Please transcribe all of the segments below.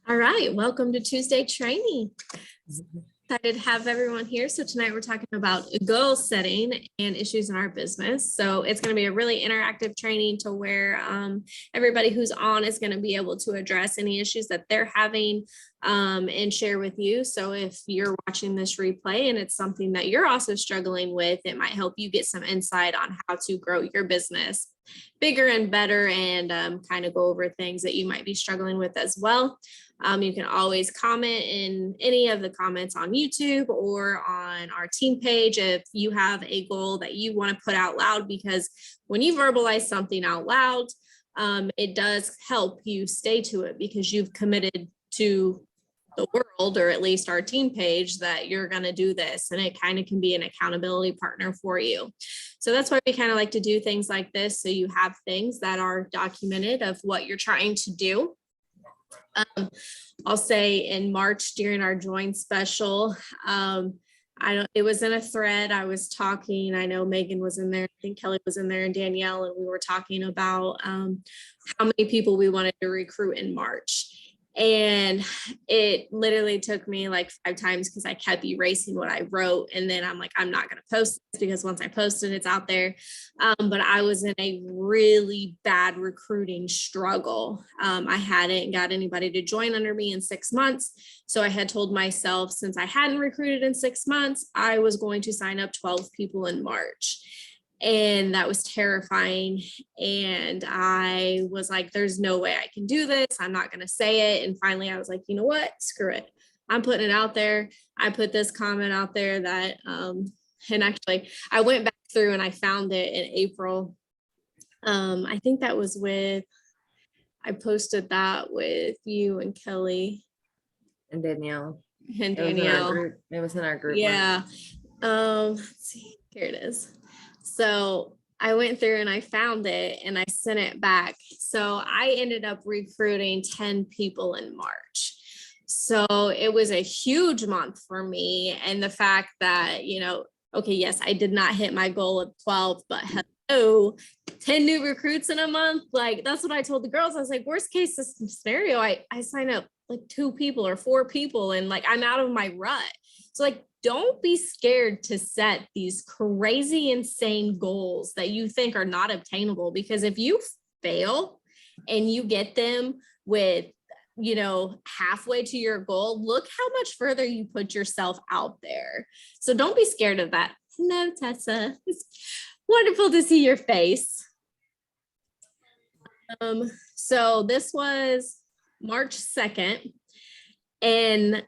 All right, welcome to Tuesday training. Excited to have everyone here. So tonight we're talking about goal setting and issues in our business. So it's going to be a really interactive training to where everybody who's on is going to be able to address any issues that they're having and share with you. So if you're watching this replay and it's something that you're also struggling with, it might help you get some insight on how to grow your business bigger and better and kind of go over things that you might be struggling with as well. You can always comment in any of the comments on YouTube or on our team page if you have a goal that you want to put out loud, because when you verbalize something out loud, it does help you stay to it because you've committed to the world, or at least our team page, that you're going to do this, and it kind of can be an accountability partner for you. So that's why we kind of like to do things like this, so you have things that are documented of what you're trying to do. I'll say in March during our join special, it was in a thread. I was talking, I know Megan was in there, I think Kelly was in there, and Danielle, and we were talking about how many people we wanted to recruit in March. And it literally took me like 5 times because I kept erasing what I wrote. And then I'm like, I'm not going to post this because once I post it, it's out there. But I was in a really bad recruiting struggle. I hadn't got anybody to join under me in 6 months. So I had told myself, since I hadn't recruited in 6 months, I was going to sign up 12 people in March. And that was terrifying. And I was like, there's no way I can do this. I'm not going to say it. And finally I was like, you know what? Screw it. I'm putting it out there. I put this comment out there that, and actually I went back through and I found it in April. I think that was I posted that with you and Kelly. And Danielle. It was in our group. Yeah. Let's see. Here it is. So I went through and I found it and I sent it back. So I ended up recruiting 10 people in March. So it was a huge month for me. And the fact that, okay, yes, I did not hit my goal of 12, but hello, 10 new recruits in a month. Like, that's what I told the girls. I was like, worst case scenario, I sign up like 2 people or 4 people and like, I'm out of my rut. So like, don't be scared to set these crazy, insane goals that you think are not obtainable, because if you fail and you get them with, halfway to your goal, look how much further you put yourself out there. So don't be scared of that. Hello, Tessa. It's wonderful to see your face. So this was March 2nd, and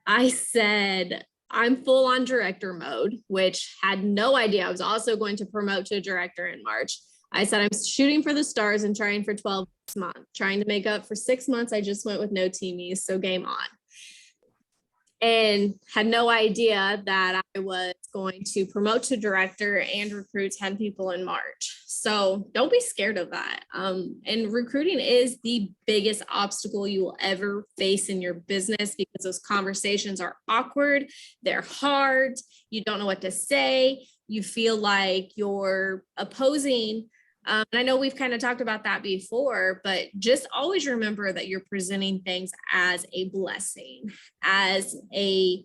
I said, I'm full on director mode, which had no idea I was also going to promote to a director in March. I said, I'm shooting for the stars and trying for 12 months, trying to make up for 6 months. I just went with no teamies, so game on. And had no idea that I was going to promote to director and recruit 10 people in March. So don't be scared of that. And recruiting is the biggest obstacle you will ever face in your business, because those conversations are awkward. They're hard. You don't know what to say. You feel like you're opposing. And I know we've kind of talked about that before, but just always remember that you're presenting things as a blessing, as a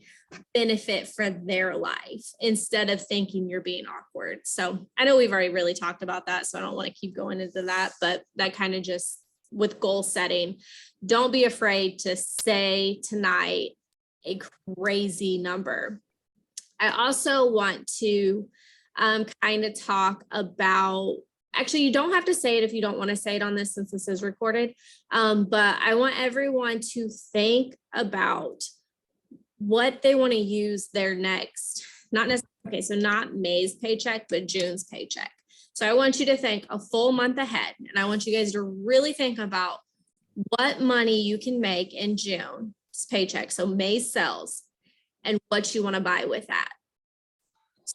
benefit for their life, instead of thinking you're being awkward. So I know we've already really talked about that, so I don't want to keep going into that, but that kind of just with goal setting, don't be afraid to say tonight a crazy number. I also want to kind of talk about, actually, you don't have to say it if you don't want to say it on this, since this is recorded. But I want everyone to think about what they want to use their next, not necessarily, okay, so not May's paycheck, but June's paycheck. So I want you to think a full month ahead. And I want you guys to really think about what money you can make in June's paycheck, so May's sales, and what you want to buy with that.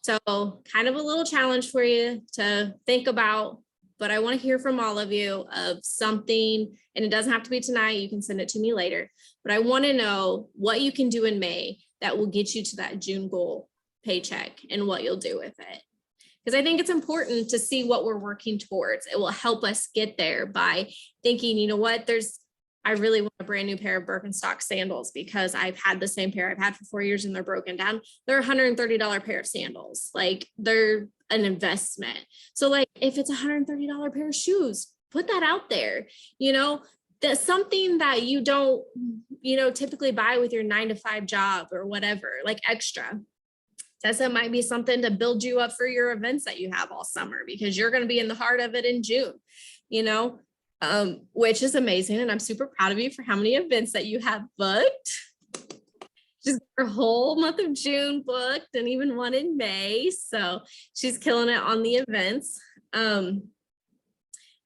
So kind of a little challenge for you to think about, but I want to hear from all of you of something, and it doesn't have to be tonight. You can send it to me later, but I want to know what you can do in May that will get you to that June goal paycheck and what you'll do with it. Because I think it's important to see what we're working towards. It will help us get there by thinking, you know what, there's I really want a brand new pair of Birkenstock sandals because I've had the same pair I've had for 4 years and they're broken down. They're a $130 pair of sandals. Like they're an investment. So like if it's a $130 pair of shoes, put that out there, that's something that you don't, typically buy with your 9 to 5 job or whatever, like extra. Tessa might be something to build you up for your events that you have all summer because you're going to be in the heart of it in June, which is amazing. And I'm super proud of you for how many events that you have booked. Just her whole month of June booked and even one in May. So she's killing it on the events. But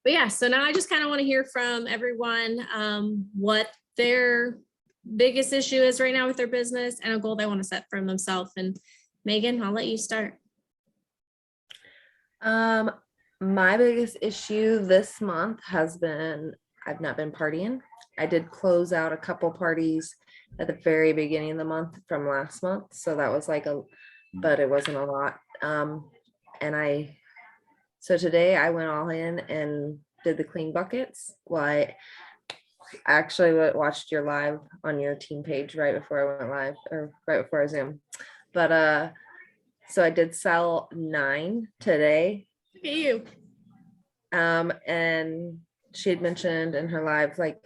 yeah, so now I just kind of want to hear from everyone what their biggest issue is right now with their business and a goal they want to set for themselves. And Megan, I'll let you start. My biggest issue this month has been I've not been partying. I did close out a couple parties at the very beginning of the month from last month. So that was but it wasn't a lot. So today I went all in and did the clean buckets. Well, I actually watched your live on your team page right before I went live or right before I Zoom. But so I did sell 9 today. Look at you. And she had mentioned in her live, like,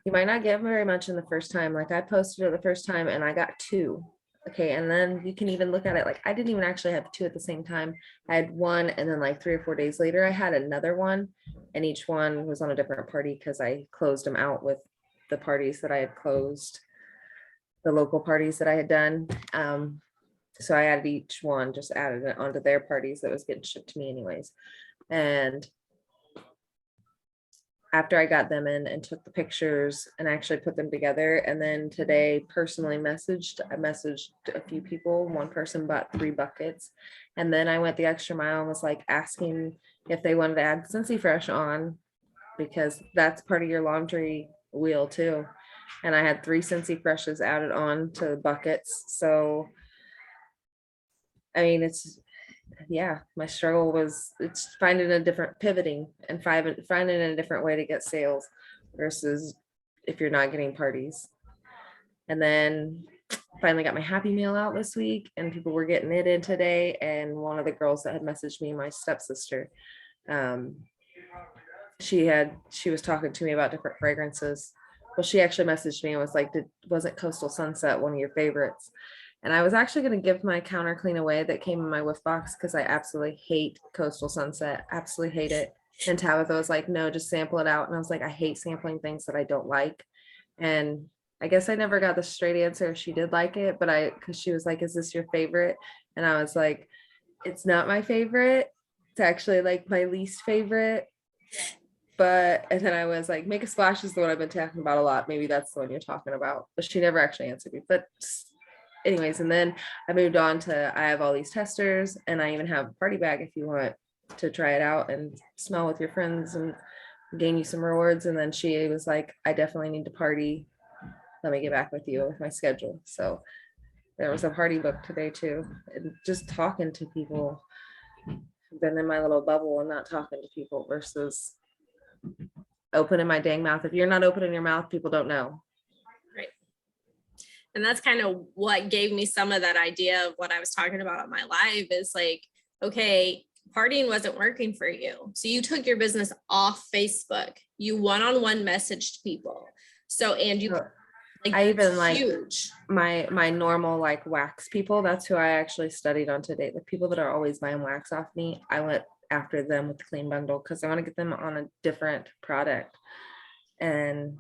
you might not get very much in the first time. Like I posted it the first time and I got 2. Okay. And then you can even look at it like I didn't even actually have 2 at the same time. I had 1 and then like 3 or 4 days later, I had another one and each one was on a different party because I closed them out with the parties that I had closed, the local parties that I had done. So I added each one, just added it onto their parties that was getting shipped to me anyways. And after I got them in and took the pictures and actually put them together. And then today personally I messaged a few people. One person bought 3 buckets. And then I went the extra mile and was like asking if they wanted to add Scentsy Fresh on because that's part of your laundry wheel too. And I had 3 Scentsy Freshes added on to the buckets. So, I mean, my struggle was it's finding a different pivoting and finding a different way to get sales versus if you're not getting parties. And then finally got my happy meal out this week and people were getting it in today. And one of the girls that had messaged me, my stepsister, she was talking to me about different fragrances. Well, she actually messaged me and was like, wasn't Coastal Sunset one of your favorites? And I was actually going to give my counter clean away that came in my whiff box because I absolutely hate Coastal Sunset. Absolutely hate it. And Tabitha was like, no, just sample it out. And I was like, I hate sampling things that I don't like. And I guess I never got the straight answer if she did like it, but because she was like, is this your favorite? And I was like, it's not my favorite. It's actually like my least favorite. And then I was like, Make a Splash is the one I've been talking about a lot. Maybe that's the one you're talking about. But she never actually answered me. But anyways, and then I moved on to I have all these testers and I even have a party bag if you want to try it out and smell with your friends and gain you some rewards. And then she was like, I definitely need to party. Let me get back with you with my schedule. So there was a party book today too. And just talking to people. I've been in my little bubble and not talking to people versus opening my dang mouth. If you're not opening your mouth, people don't know. And that's kind of what gave me some of that idea of what I was talking about on my live is like, okay, partying wasn't working for you. So you took your business off Facebook. You one-on-one messaged people. So, and you, I even like huge. my normal like wax people. That's who I actually studied on today. The people that are always buying wax off me. I went after them with the clean bundle because I want to get them on a different product. And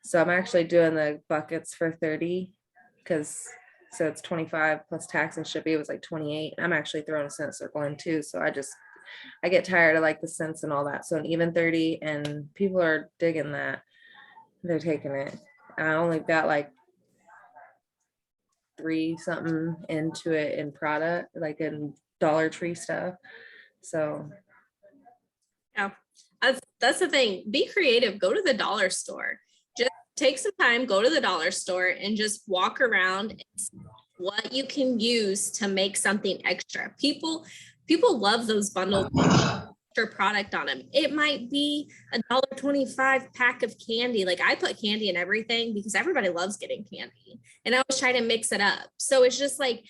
so I'm actually doing the buckets for 30 because so it's 25 plus tax and shipping. It was like 28. I'm actually throwing a scent circle in too. So I get tired of like the scents and all that. So an even 30 and people are digging that. They're taking it. I only got like 3 something into it in product, like in Dollar Tree stuff. So yeah, that's the thing. Be creative. Go to the dollar store. Just take some time, go to the dollar store and just walk around and see what you can use to make something extra. People love those bundles. extra product on them. It might be $1.25 pack of candy. Like I put candy in everything because everybody loves getting candy. And I always try to mix it up. So it's just like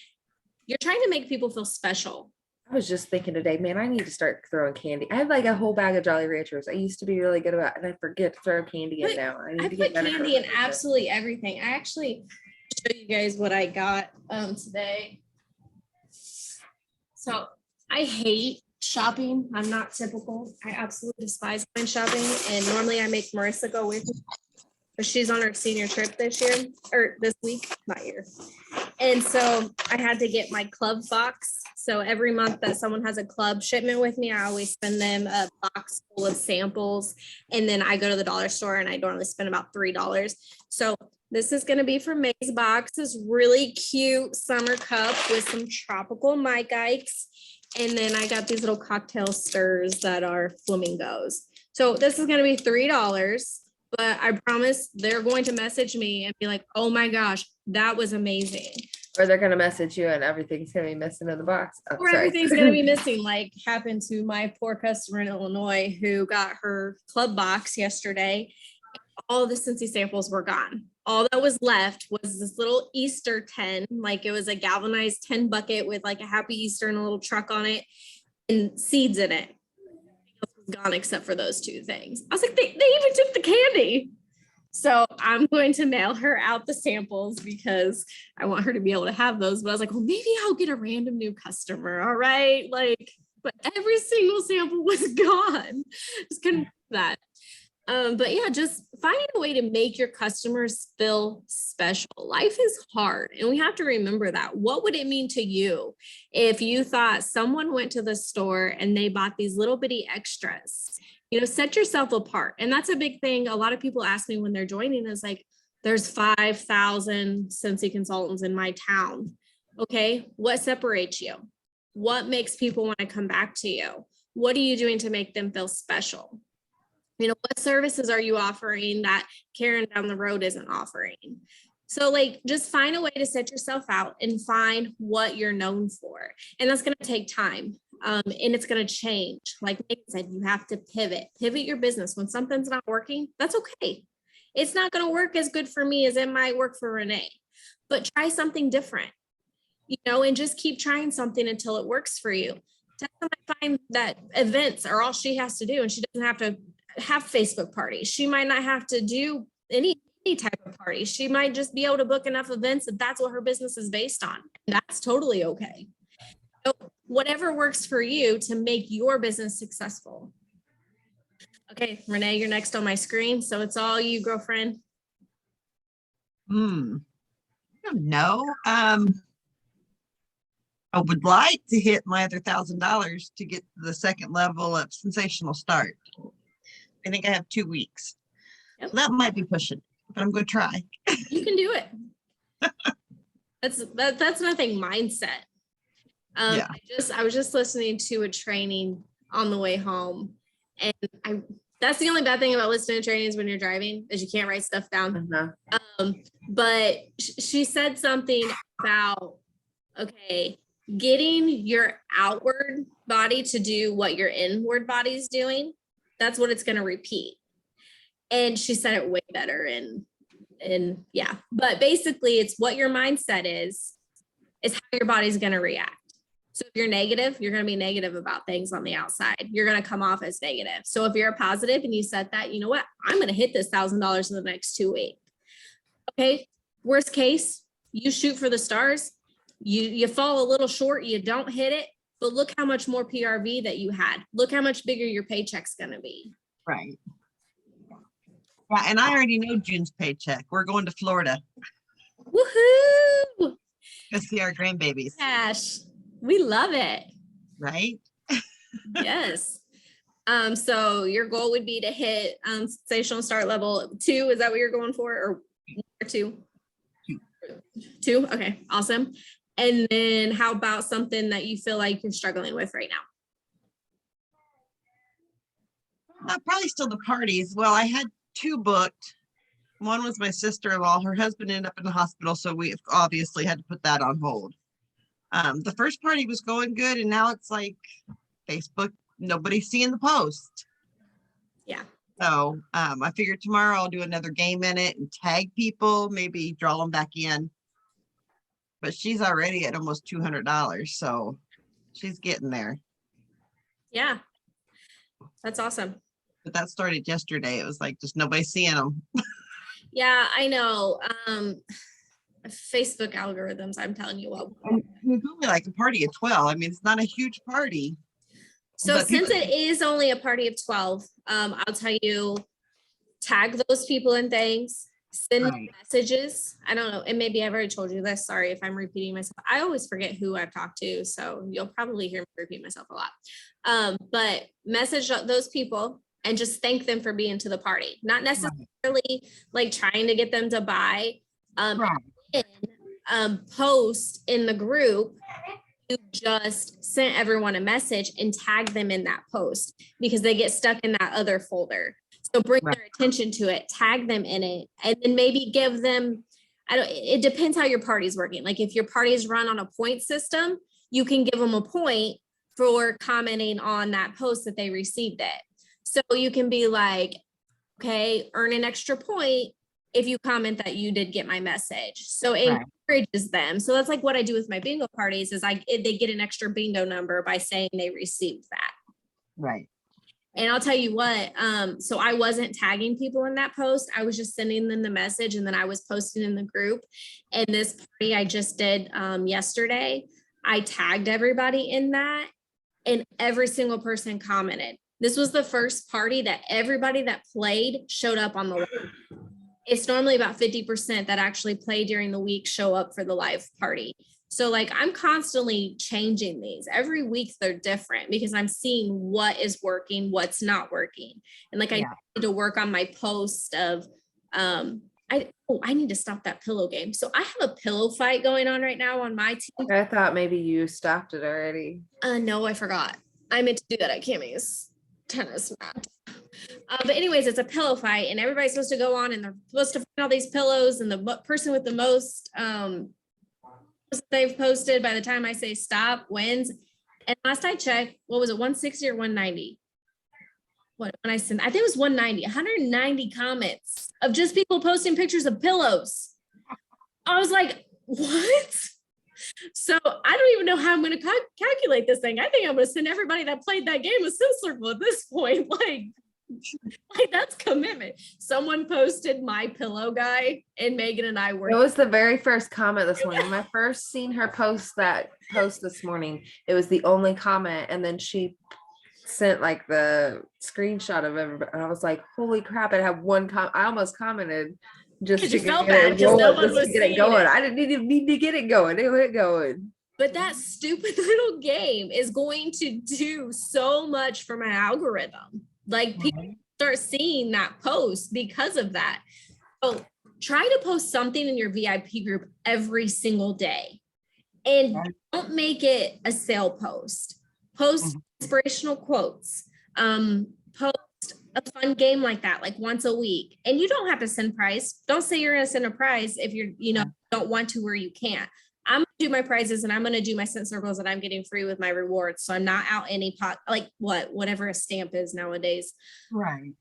you're trying to make people feel special. I was just thinking today, man, I need to start throwing candy. I have like a whole bag of Jolly Ranchers. I used to be really good about it, and I forget to throw candy in now. I I need to put get better. candy in absolutely everything. I actually show you guys what I got today. So I hate shopping. I'm not typical. I absolutely despise online shopping. And normally I make Marissa go with me. But she's on her senior trip this year or this week, not year. And so I had to get my club box. So every month that someone has a club shipment with me, I always send them a box full of samples. And then I go to the dollar store and I normally spend about $3. So this is going to be from May's box. This really cute summer cup with some tropical Mike Ikes. And then I got these little cocktail stirs that are flamingos. So this is going to be $3. But I promise they're going to message me and be like, oh my gosh, that was amazing. Or they're going to message you and everything's going to be missing in the box. Oh, or sorry. everything's going to be missing, like happened to my poor customer in Illinois who got her club box yesterday. All the Scentsy samples were gone. All that was left was this little Easter 10, like it was a galvanized 10 bucket with like a happy Easter and a little truck on it and seeds in it. Gone except for those two things. I was like, they even took the candy. So I'm going to mail her out the samples because I want her to be able to have those. But I was like, well, maybe I'll get a random new customer. All right. Like, but every single sample was gone. Just couldn't do that. But yeah, just finding a way to make your customers feel special. Life is hard, and we have to remember that. What would it mean to you if you thought someone went to the store and they bought these little bitty extras? You know, set yourself apart. And that's a big thing. A lot of people ask me when they're joining is like, there's 5,000 Scentsy consultants in my town. Okay, what separates you? What makes people want to come back to you? What are you doing to make them feel special? You know, what services are you offering that Karen down the road isn't offering? So like, just find a way to set yourself out and find what you're known for. And that's going to take time. And it's going to change. Like Nick said, you have to pivot your business. When something's not working, that's okay. It's not going to work as good for me as it might work for Renee, but try something different, you know, and just keep trying something until it works for you. Tessa might find that events are all she has to do, and she doesn't have to have Facebook parties. She might not have to do any type of party. She might just be able to book enough events that that's what her business is based on. And that's totally okay. So whatever works for you to make your business successful. Okay, Renee, you're next on my screen. So it's all you, girlfriend. I don't know. I would like to hit my other $1,000 to get to the second level of sensational start. I think I have 2 weeks. Yep. That might be pushing, but I'm going to try. You can do it. That's nothing mindset. Yeah. I was just listening to a training on the way home, and that's the only bad thing about listening to trainings when you're driving is you can't write stuff down. Uh-huh. But she said something about, okay, getting your outward body to do what your inward body is doing. That's what it's going to repeat. And she said it way better. And yeah, but basically it's what your mindset is how your body's going to react. So if you're negative, you're going to be negative about things on the outside. You're going to come off as negative. So if you're a positive and you said that, you know what, I'm going to hit this $1,000 in the next 2 weeks. Okay. Worst case, you shoot for the stars. You fall a little short. You don't hit it. But look how much more PRV that you had. Look how much bigger your paycheck's going to be. Right. Yeah, and I already know June's paycheck. We're going to Florida. Woohoo! Go see our grandbabies. Gosh, we love it. Right? Yes. So your goal would be to hit sensational start level 2. Is that what you're going for? Or 2? 2? Okay, awesome. And then how about something that you feel like you're struggling with right now? Probably still the parties. Well, I had 2 booked. One was my sister-in-law. Her husband ended up in the hospital, so we obviously had to put that on hold. The first party was going good, and now it's like Facebook nobody's seeing the post. Yeah. So I figured tomorrow I'll do another game in it and tag people, maybe draw them back in. But she's already at almost $200, so she's getting there. Yeah. That's awesome. But that started yesterday. It was like just nobody seeing them. Yeah, I know. Facebook algorithms, I'm telling you what. It's only like a party of 12. I mean, it's not a huge party. So But since it is only a party of 12, I'll tell you, tag those people and things, send Right. messages. I don't know, and maybe I've already told you this. Sorry if I'm repeating myself. I always forget who I've talked to, so you'll probably hear me repeat myself a lot. But message those people and just thank them for being to the party. Not necessarily like trying to get them to buy. Right. Post in the group, you just sent everyone a message and tag them in that post because they get stuck in that other folder. So bring Right. their attention to it, tag them in it, and then maybe give them, it depends how your party's working. Like if your party is run on a point system, you can give them a point for commenting on that post that they received it. So you can be like, okay, earn an extra point if you comment that you did get my message. So it encourages them. So that's like what I do with my bingo parties is they get an extra bingo number by saying they received that. Right. And I'll tell you what, so I wasn't tagging people in that post. I was just sending them the message and then I was posting in the group. And this party I just did yesterday, I tagged everybody in that and every single person commented. This was the first party that everybody that played showed up on the live. It's normally about 50% that actually play during the week show up for the live party. So like I'm constantly changing these. Every week they're different because I'm seeing what is working, what's not working. And like I need to work on my post of I need to stop that pillow game. So I have a pillow fight going on right now on my team. I thought maybe you stopped it already. No, I forgot. I meant to do that at Kimmy's tennis mat. But anyways, it's a pillow fight and everybody's supposed to go on and they're supposed to find all these pillows and the person with the most they've posted by the time I say stop wins. And last I checked, what was it, 160 or 190? What when I sent, I think it was 190, 190 comments of just people posting pictures of pillows. I was like, what? So I don't even know how I'm going to calculate this thing. I think I'm going to send everybody that played that game a Sim Circle at this point. Like that's commitment. Someone posted my pillow guy and Megan and I were. It was the very first comment this morning. When I first seen her post that post this morning, it was the only comment. And then she sent like the screenshot of everybody. And I was like, holy crap, I have one I almost commented just to get it going. I didn't even need to get it going. It went going. But that stupid little game is going to do so much for my algorithm. Like people start seeing that post because of that. So try to post something in your VIP group every single day and don't make it a sale post. Post inspirational quotes. Post a fun game like that, like once a week. And you don't have to send prize. Don't say you're going to send a prize if you're, don't want to or you can't. I'm going to do my prizes and I'm going to do my scent circles that I'm getting free with my rewards. So I'm not out any pot, like whatever a stamp is nowadays. Right.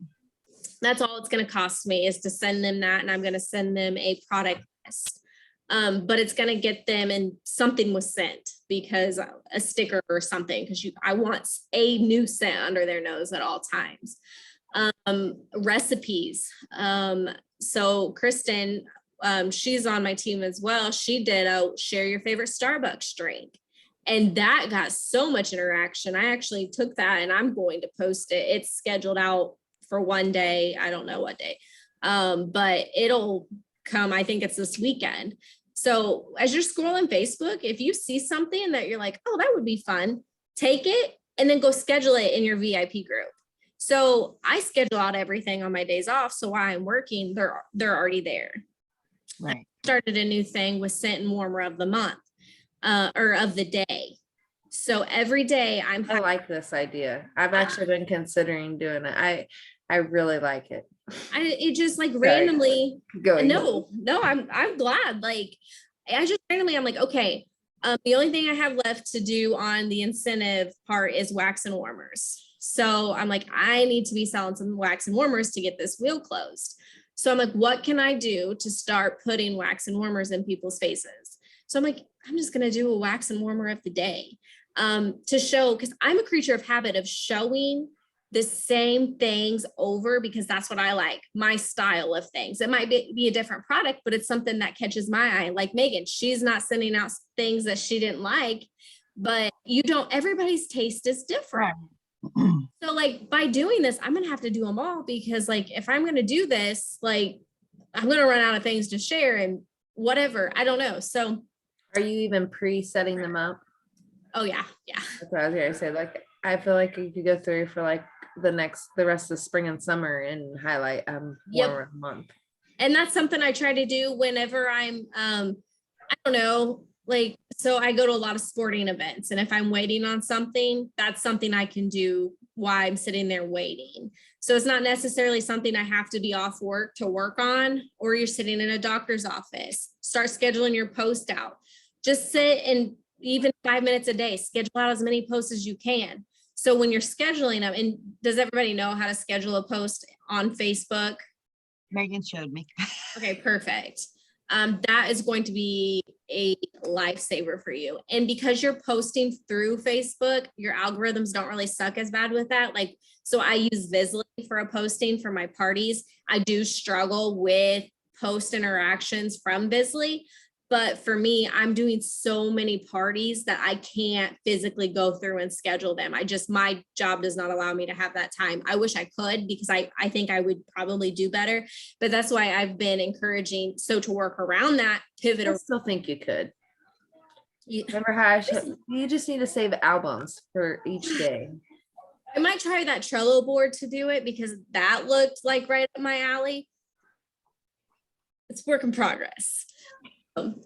That's all it's going to cost me is to send them that. And I'm going to send them a product list. But it's going to get them and something was sent because a sticker or something, because I want a new scent under their nose at all times. Recipes. So Kristen, she's on my team as well. She did a share your favorite Starbucks drink. And that got so much interaction. I actually took that and I'm going to post it. It's scheduled out for one day. I don't know what day, but it'll come. I think it's this weekend. So as you're scrolling Facebook, if you see something that you're like, oh, that would be fun, take it and then go schedule it in your VIP group. So I schedule out everything on my days off. So while I'm working, they're already there. Right. I started a new thing with scent and warmer of the month or of the day. So every day I like this idea. I've actually been considering doing it. I really like it. It just like randomly going. No, I'm glad. Like I just randomly, I'm like, okay, the only thing I have left to do on the incentive part is wax and warmers. So I'm like, I need to be selling some wax and warmers to get this wheel closed. So I'm like, what can I do to start putting wax and warmers in people's faces? So I'm like, I'm just going to do a wax and warmer of the day to show, because I'm a creature of habit of showing the same things over, because that's what I like, my style of things. It might be a different product, but it's something that catches my eye. Like Megan, she's not sending out things that she didn't like, but everybody's taste is different. So like by doing this, I'm going to have to do them all, because like, if I'm going to do this, like I'm going to run out of things to share and whatever, I don't know. So Are you even pre-setting them up? oh yeah. That's what I was gonna say. Like, I feel like you could go through for like the rest of spring and summer and highlight Yep. warmer of the month. And that's something I try to do whenever I'm I don't know, like, so I go to a lot of sporting events, and if I'm waiting on something, that's something I can do while I'm sitting there waiting. So it's not necessarily something I have to be off work to work on, or you're sitting in a doctor's office. Start scheduling your post out. Just sit, and even 5 minutes a day, schedule out as many posts as you can. So when you're scheduling them, and does everybody know how to schedule a post on Facebook? Megan showed me. Okay, perfect. That is going to be a lifesaver for you. And because you're posting through Facebook, your algorithms don't really suck as bad with that. Like, so I use Visly for a posting for my parties. I do struggle with post interactions from Visly, but for me, I'm doing so many parties that I can't physically go through and schedule them. My job does not allow me to have that time. I wish I could, because I think I would probably do better, but that's why I've been encouraging. So to work around that, pivot. I still think you could. You Remember how you just need to save albums for each day. I might try that Trello board to do it, because that looked like right up my alley. It's work in progress.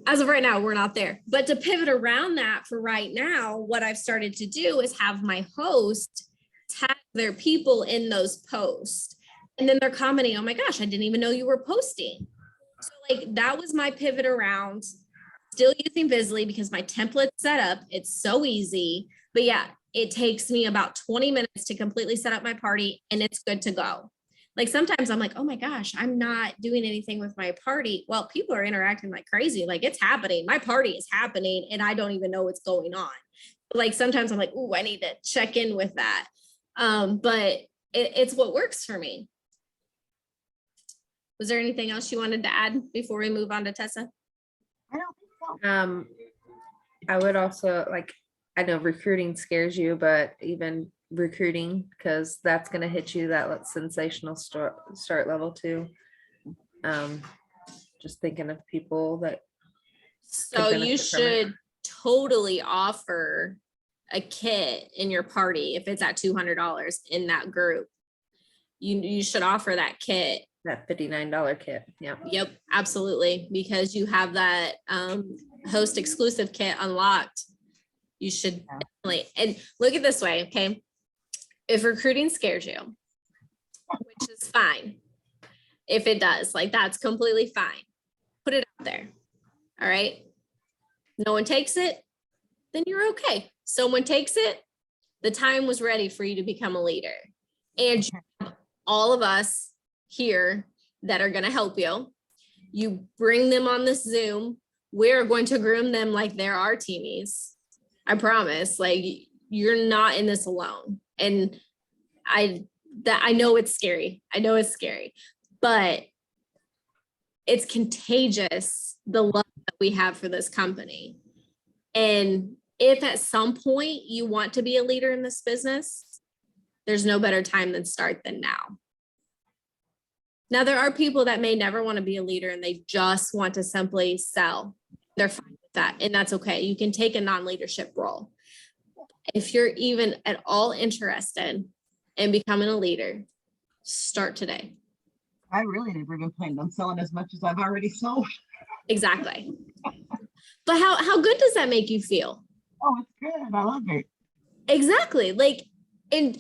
As of right now, we're not there. But to pivot around that for right now, what I've started to do is have my host tag their people in those posts. And then they're commenting, oh my gosh, I didn't even know you were posting. So like that was my pivot around. Still using Visly because my template's set up. It's so easy. But yeah, it takes me about 20 minutes to completely set up my party, and it's good to go. Like sometimes I'm like, oh my gosh, I'm not doing anything with my party. Well, people are interacting like crazy. Like it's happening. My party is happening and I don't even know what's going on. Like sometimes I'm like, oh, I need to check in with that. But it's what works for me. Was there anything else you wanted to add before we move on to Tessa? I don't think so. I would also I know recruiting scares you, but even recruiting, because that's going to hit you that sensational start level too. Just thinking of people that. So you should totally offer a kit in your party if it's at $200 in that group. You should offer that kit. That $59 kit. Yeah. Yep, absolutely. Because you have that host exclusive kit unlocked. You should definitely, and look at it this way, okay? If recruiting scares you, which is fine. If it does, like that's completely fine. Put it out there. All right. No one takes it, then you're okay. Someone takes it, the time was ready for you to become a leader. And you have all of us here that are going to help you. You bring them on this Zoom. We're going to groom them like they're our teamies. I promise. Like you're not in this alone. And I know it's scary. I know it's scary, but it's contagious, the love that we have for this company. And if at some point you want to be a leader in this business, there's no better time than start than now. Now, there are people that may never want to be a leader and they just want to simply sell. They're fine with that. And that's okay. You can take a non-leadership role. If you're even at all interested in becoming a leader, start today. I really never even planned on selling as much as I've already sold. Exactly. But how good does that make you feel? Oh, it's good. I love it. Exactly. Like, and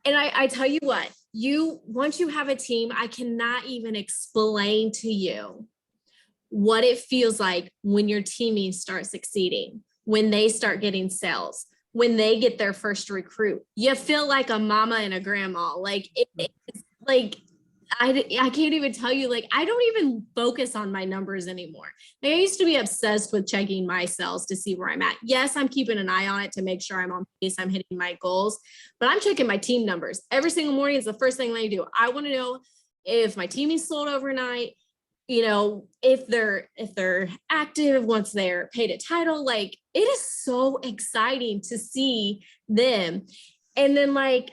I tell you what, once you have a team, I cannot even explain to you what it feels like when your teammates start succeeding, when they start getting sales, when they get their first recruit. You feel like a mama and a grandma. Like it's like I can't even tell you, like, I don't even focus on my numbers anymore. Like, I used to be obsessed with checking my sales to see where I'm at. Yes, I'm keeping an eye on it to make sure I'm on pace, I'm hitting my goals, but I'm checking my team numbers every single morning. Is the first thing I do. I want to know if my team is sold overnight, you know, if they're active, once they're paid a title. Like, it is so exciting to see them. And then like,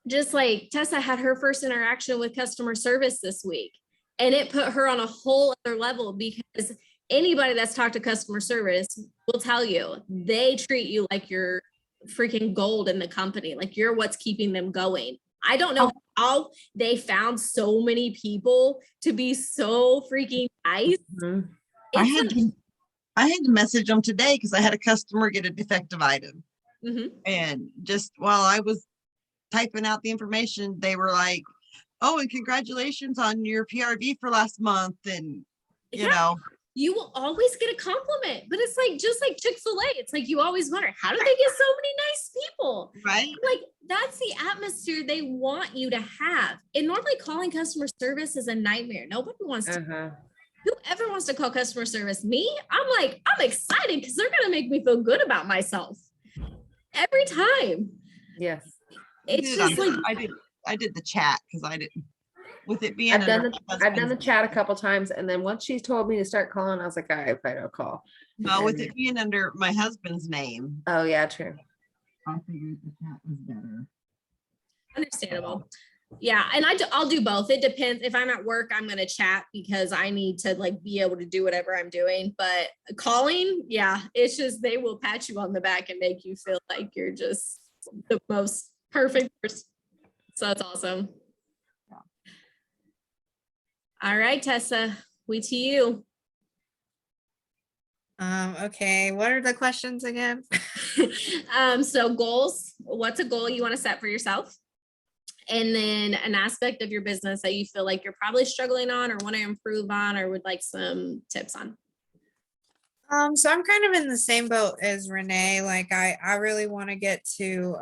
just like Tessa had her first interaction with customer service this week, and it put her on a whole other level, because anybody that's talked to customer service will tell you they treat you like you're freaking gold in the company, like you're what's keeping them going. I don't know how they found so many people to be so freaking nice. Mhm. I had to message them today because I had a customer get a defective item. And just while I was typing out the information, they were like, oh, and congratulations on your PRV for last month. And you know, you will always get a compliment, but it's like, just like Chick-fil-A, it's like, you always wonder, how do they get so many nice people? right? Like, that's the atmosphere they want you to have. And normally calling customer service is a nightmare. Nobody wants to. Whoever wants to call customer service, me, I'm like, I'm excited because they're gonna make me feel good about myself every time. Yes. It's just like, I did the chat because I didn't, with it being I've done under the my I've done the husband's- chat a couple times, and then once she told me to start calling, I was like, all right, fine, I'll call. with it being under my husband's name, Oh yeah, true. I figured the chat was better. understandable. Yeah, and I'll do both. It depends. If I'm at work, I'm gonna chat because I need to like be able to do whatever I'm doing. But calling, yeah, it's just they will pat you on the back and make you feel like you're just the most perfect person. So that's awesome. All right, Tessa, we to you. Okay, what are the questions again? So goals, what's a goal you want to set for yourself? And then an aspect of your business that you feel like you're probably struggling on or want to improve on or would like some tips on. So I'm kind of in the same boat as Renee. Like I really want to get to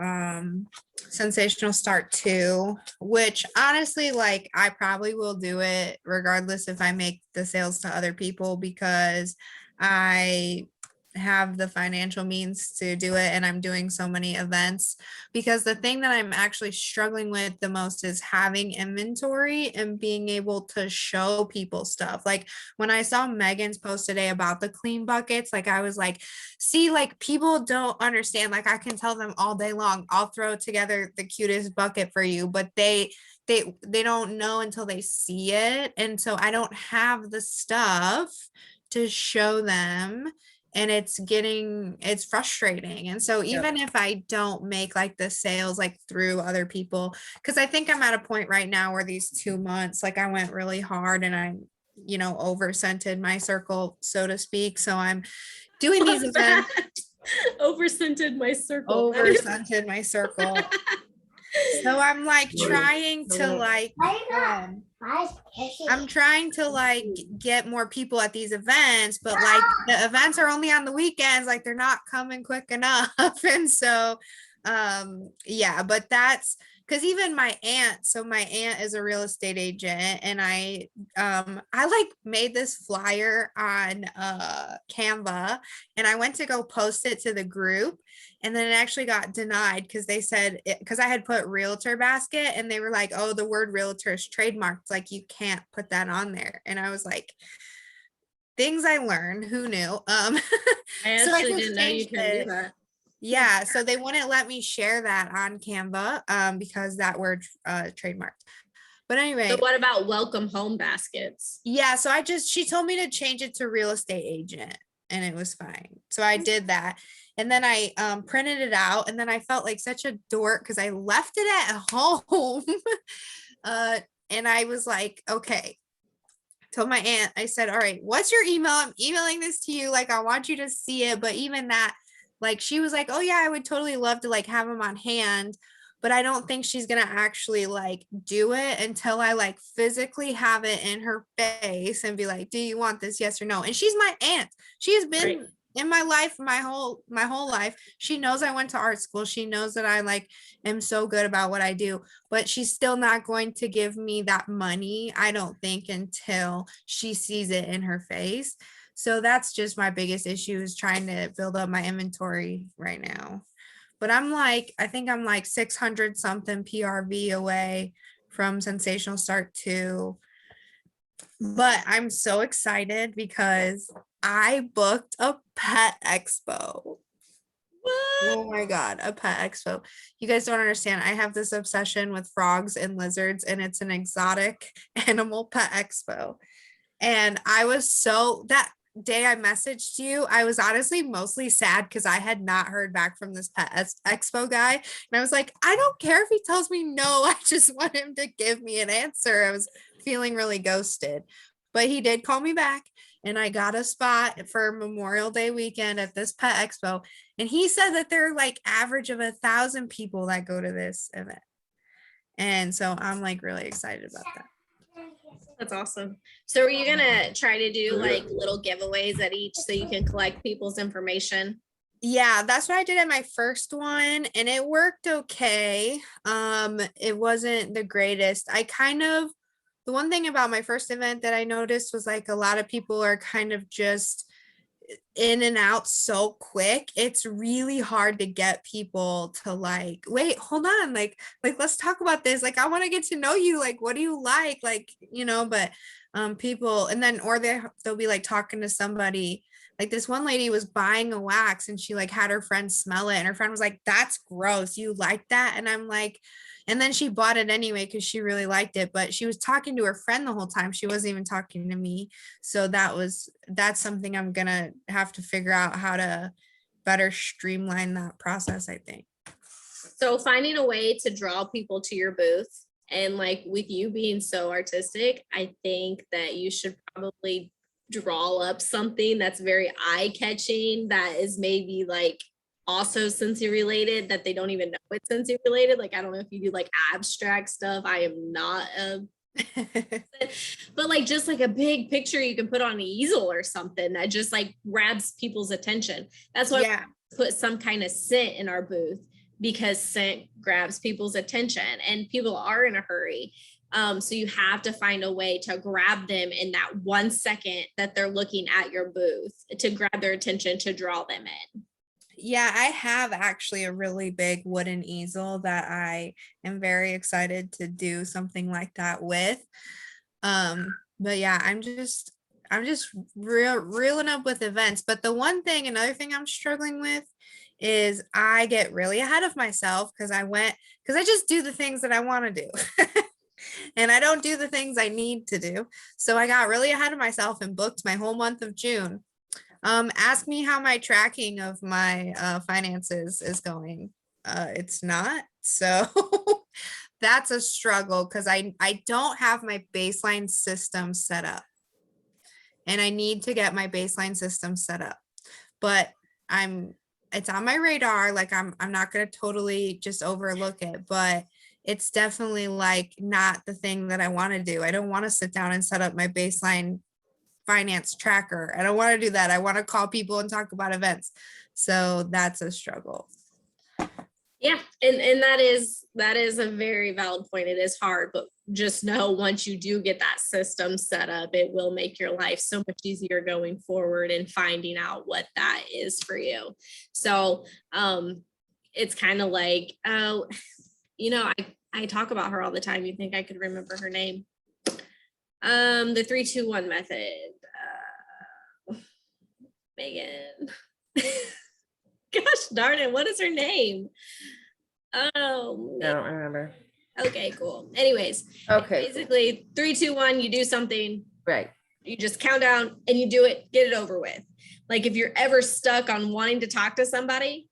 Sensational Start 2, which honestly, like I probably will do it regardless if I make the sales to other people, because I have the financial means to do it, and I'm doing so many events. Because the thing that I'm actually struggling with the most is having inventory and being able to show people stuff. Like when I saw Megan's post today about the clean buckets, like I was like, see, like people don't understand. Like I can tell them all day long, I'll throw together the cutest bucket for you, but they don't know until they see it. And so I don't have the stuff to show them, and it's frustrating. And so even if I don't make like the sales like through other people, because I think I'm at a point right now where these 2 months, like I went really hard and I, over scented my circle, so to speak. So I'm doing these events. Over scented my circle. Over scented my circle. So I'm like trying to like, I'm trying to like get more people at these events, but like the events are only on the weekends, like they're not coming quick enough. And so, yeah, but that's because even my aunt, so my aunt is a real estate agent, and I like made this flyer on Canva, and I went to go post it to the group, and then it actually got denied because they said, because I had put realtor basket, and they were like, oh, the word realtor is trademarked, like you can't put that on there. And I was like, things I learned, who knew? I So I actually just didn't know you changed could it. do that. Yeah, so they wouldn't let me share that on Canva because that word trademarked. But anyway. So what about welcome home baskets? Yeah, so she told me to change it to real estate agent, and it was fine. So I did that. And then I printed it out, and then I felt like such a dork because I left it at home. And I was like, okay. Told my aunt, I said, all right, what's your email? I'm emailing this to you. Like, I want you to see it. But even that, like, she was like, oh yeah, I would totally love to like have them on hand, but I don't think she's gonna actually like do it until I like physically have it in her face and be like, do you want this? Yes or no? And she's my aunt. She has been in my life, my whole life, she knows I went to art school. She knows that I like am so good about what I do, but she's still not going to give me that money, I don't think, until she sees it in her face. So that's just my biggest issue, is trying to build up my inventory right now. But I think I'm like 600 something PRV away from Sensational Start 2. But I'm so excited because I booked a pet expo. Oh my God, a pet expo. You guys don't understand. I have this obsession with frogs and lizards, and it's an exotic animal pet expo. And I was that day I messaged you, I was honestly mostly sad because I had not heard back from this pet expo guy. And I was like, I don't care if he tells me no, I just want him to give me an answer. I was feeling really ghosted, but he did call me back, and I got a spot for Memorial Day weekend at this pet expo. And he said that there are like average of 1,000 people that go to this event. And so I'm like really excited about that. That's awesome. So are you gonna try to do like little giveaways at each so you can collect people's information? Yeah, that's what I did at my first one, and it worked okay. It wasn't the greatest. The one thing about my first event that I noticed was like a lot of people are kind of just in and out so quick. It's really hard to get people to like, wait, hold on, like let's talk about this, like I want to get to know you, like what do you like, but people, and then or they'll be like talking to somebody. Like this one lady was buying a wax, and she like had her friend smell it, and her friend was like, that's gross, you like that? And I'm like, and then she bought it anyway because she really liked it, but she was talking to her friend the whole time. She wasn't even talking to me. So that's something I'm gonna have to figure out how to better streamline that process, I think. So finding a way to draw people to your booth, and like with you being so artistic, I think that you should probably draw up something that's very eye-catching, that is maybe like also Scentsy related, that they don't even know it's Scentsy related. Like I don't know if you do like abstract stuff. I am not but like just like a big picture you can put on an easel or something that just like grabs people's attention. That's why we put some kind of scent in our booth, because scent grabs people's attention and people are in a hurry. So you have to find a way to grab them in that 1 second that they're looking at your booth, to grab their attention, to draw them in. Yeah, I have actually a really big wooden easel that I am very excited to do something like that with. But yeah, I'm just reeling up with events. But another thing I'm struggling with is I get really ahead of myself because I just do the things that I want to do. And I don't do the things I need to do. So I got really ahead of myself and booked my whole month of June. Ask me how my tracking of my finances is going. It's not. So that's a struggle because I don't have my baseline system set up. And I need to get my baseline system set up. But it's on my radar. Like I'm not going to totally just overlook it, but it's definitely like not the thing that I want to do. I don't want to sit down and set up my baseline finance tracker. I don't want to do that. I want to call people and talk about events. So that's a struggle. Yeah. And that is a very valid point. It is hard, but just know once you do get that system set up, it will make your life so much easier going forward and finding out what that is for you. So it's kind of like, I talk about her all the time. You think I could remember her name? The 3-2-1 method. Megan. Gosh darn it, what is her name? Oh, I don't remember. Okay, cool. Anyways, okay, basically 3-2-1, you do something, right? You just count down and you do it, get it over with. Like if you're ever stuck on wanting to talk to somebody,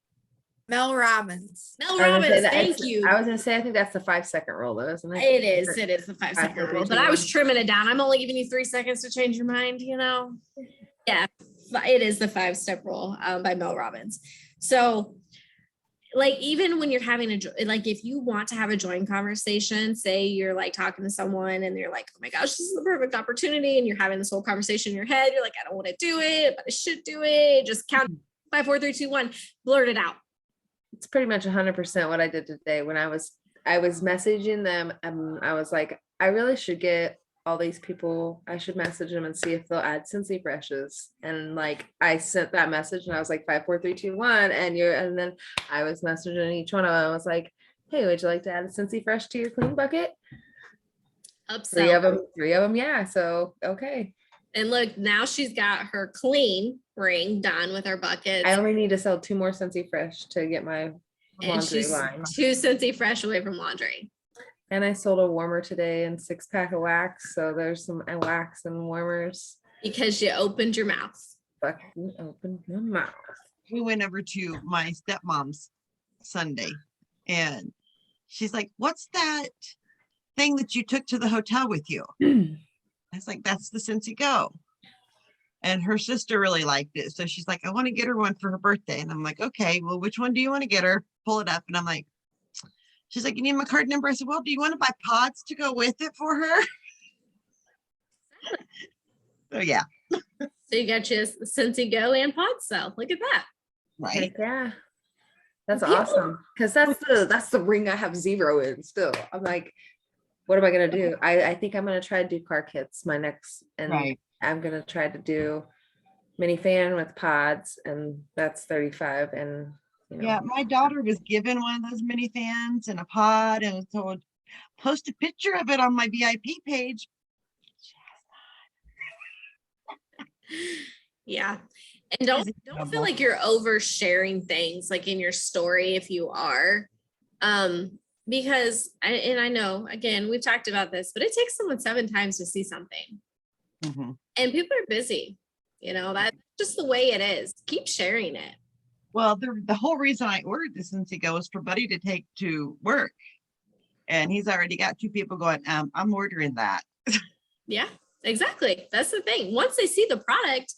Mel Robbins. Thank you. I was gonna say I think that's the 5-second rule, though, isn't it? It is the 5-second rule, but I was trimming it down. I'm only giving you 3 seconds to change your mind, Yeah, it is the 5-step rule by Mel Robbins. So like even when you're having like if you want to have a joint conversation, say you're like talking to someone and they're like, oh my gosh, this is the perfect opportunity, and you're having this whole conversation in your head, you're like, I don't want to do it, but I should do it. Just count 5, 4, 3, 2, 1, blurt it out. It's pretty much 100% what I did today when I was messaging them, and I was like, I really should get all these people, I should message them and see if they'll add Scentsy Freshes. And like I sent that message and I was like 5, 4, 3, 2, 1, and then I was messaging each one of them. I was like, hey, would you like to add a Scentsy Fresh to your clean bucket? Upsell. Three of them, yeah. So okay. And look, now she's got her clean ring done with her buckets. I only need to sell 2 more Scentsy Fresh to get my and laundry she's line. 2 Scentsy Fresh away from laundry. And I sold a warmer today and 6-pack of wax. So there's some wax and warmers. Because you opened your mouth. Fucking open your mouth. We went over to my stepmom's Sunday and she's like, what's that thing that you took to the hotel with you? I was like, that's the Scentsy Go. And her sister really liked it. So she's like, I want to get her one for her birthday. And I'm like, okay, well, which one do you want to get her? Pull it up. And I'm like, she's like, you need my card number? I said, well, do you want to buy pods to go with it for her? So yeah. So you got your Scentsy Go and pod cell. Look at that. Right. Heck yeah. That's awesome. Because that's the ring I have 0 in still. I'm like, what am I gonna do? I think I'm gonna try to do car kits my next, and Right. I'm gonna try to do mini fan with pods, and that's 35. And you know, Yeah, my daughter was given one of those mini fans and a pod and was told, post a picture of it on my VIP page. Yeah. And don't feel like you're oversharing things like in your story if you are. Because I know, again, we've talked about this, but it takes someone 7 times to see something. Mhm. And people are busy. That's just the way it is. Keep sharing it. Well, the whole reason I ordered the Scentsy Go was for Buddy to take to work. And he's already got 2 people going, I'm ordering that. Yeah, exactly. That's the thing. Once they see the product,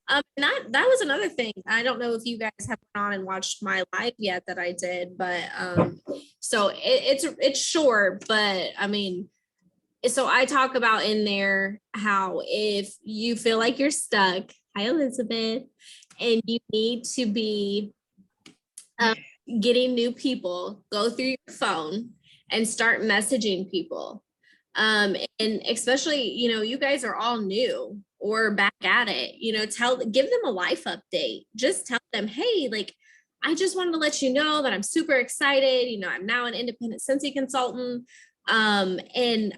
and that was another thing. I don't know if you guys have gone on and watched my live yet that I did, but so it's short, but I mean, so I talk about in there how if you feel like you're stuck, hi Elizabeth, and you need to be getting new people, go through your phone and start messaging people. And especially, you guys are all new or back at it, give them a life update. Just tell them, hey, like, I just wanted to let you know that I'm super excited. I'm now an independent Scentsy consultant. And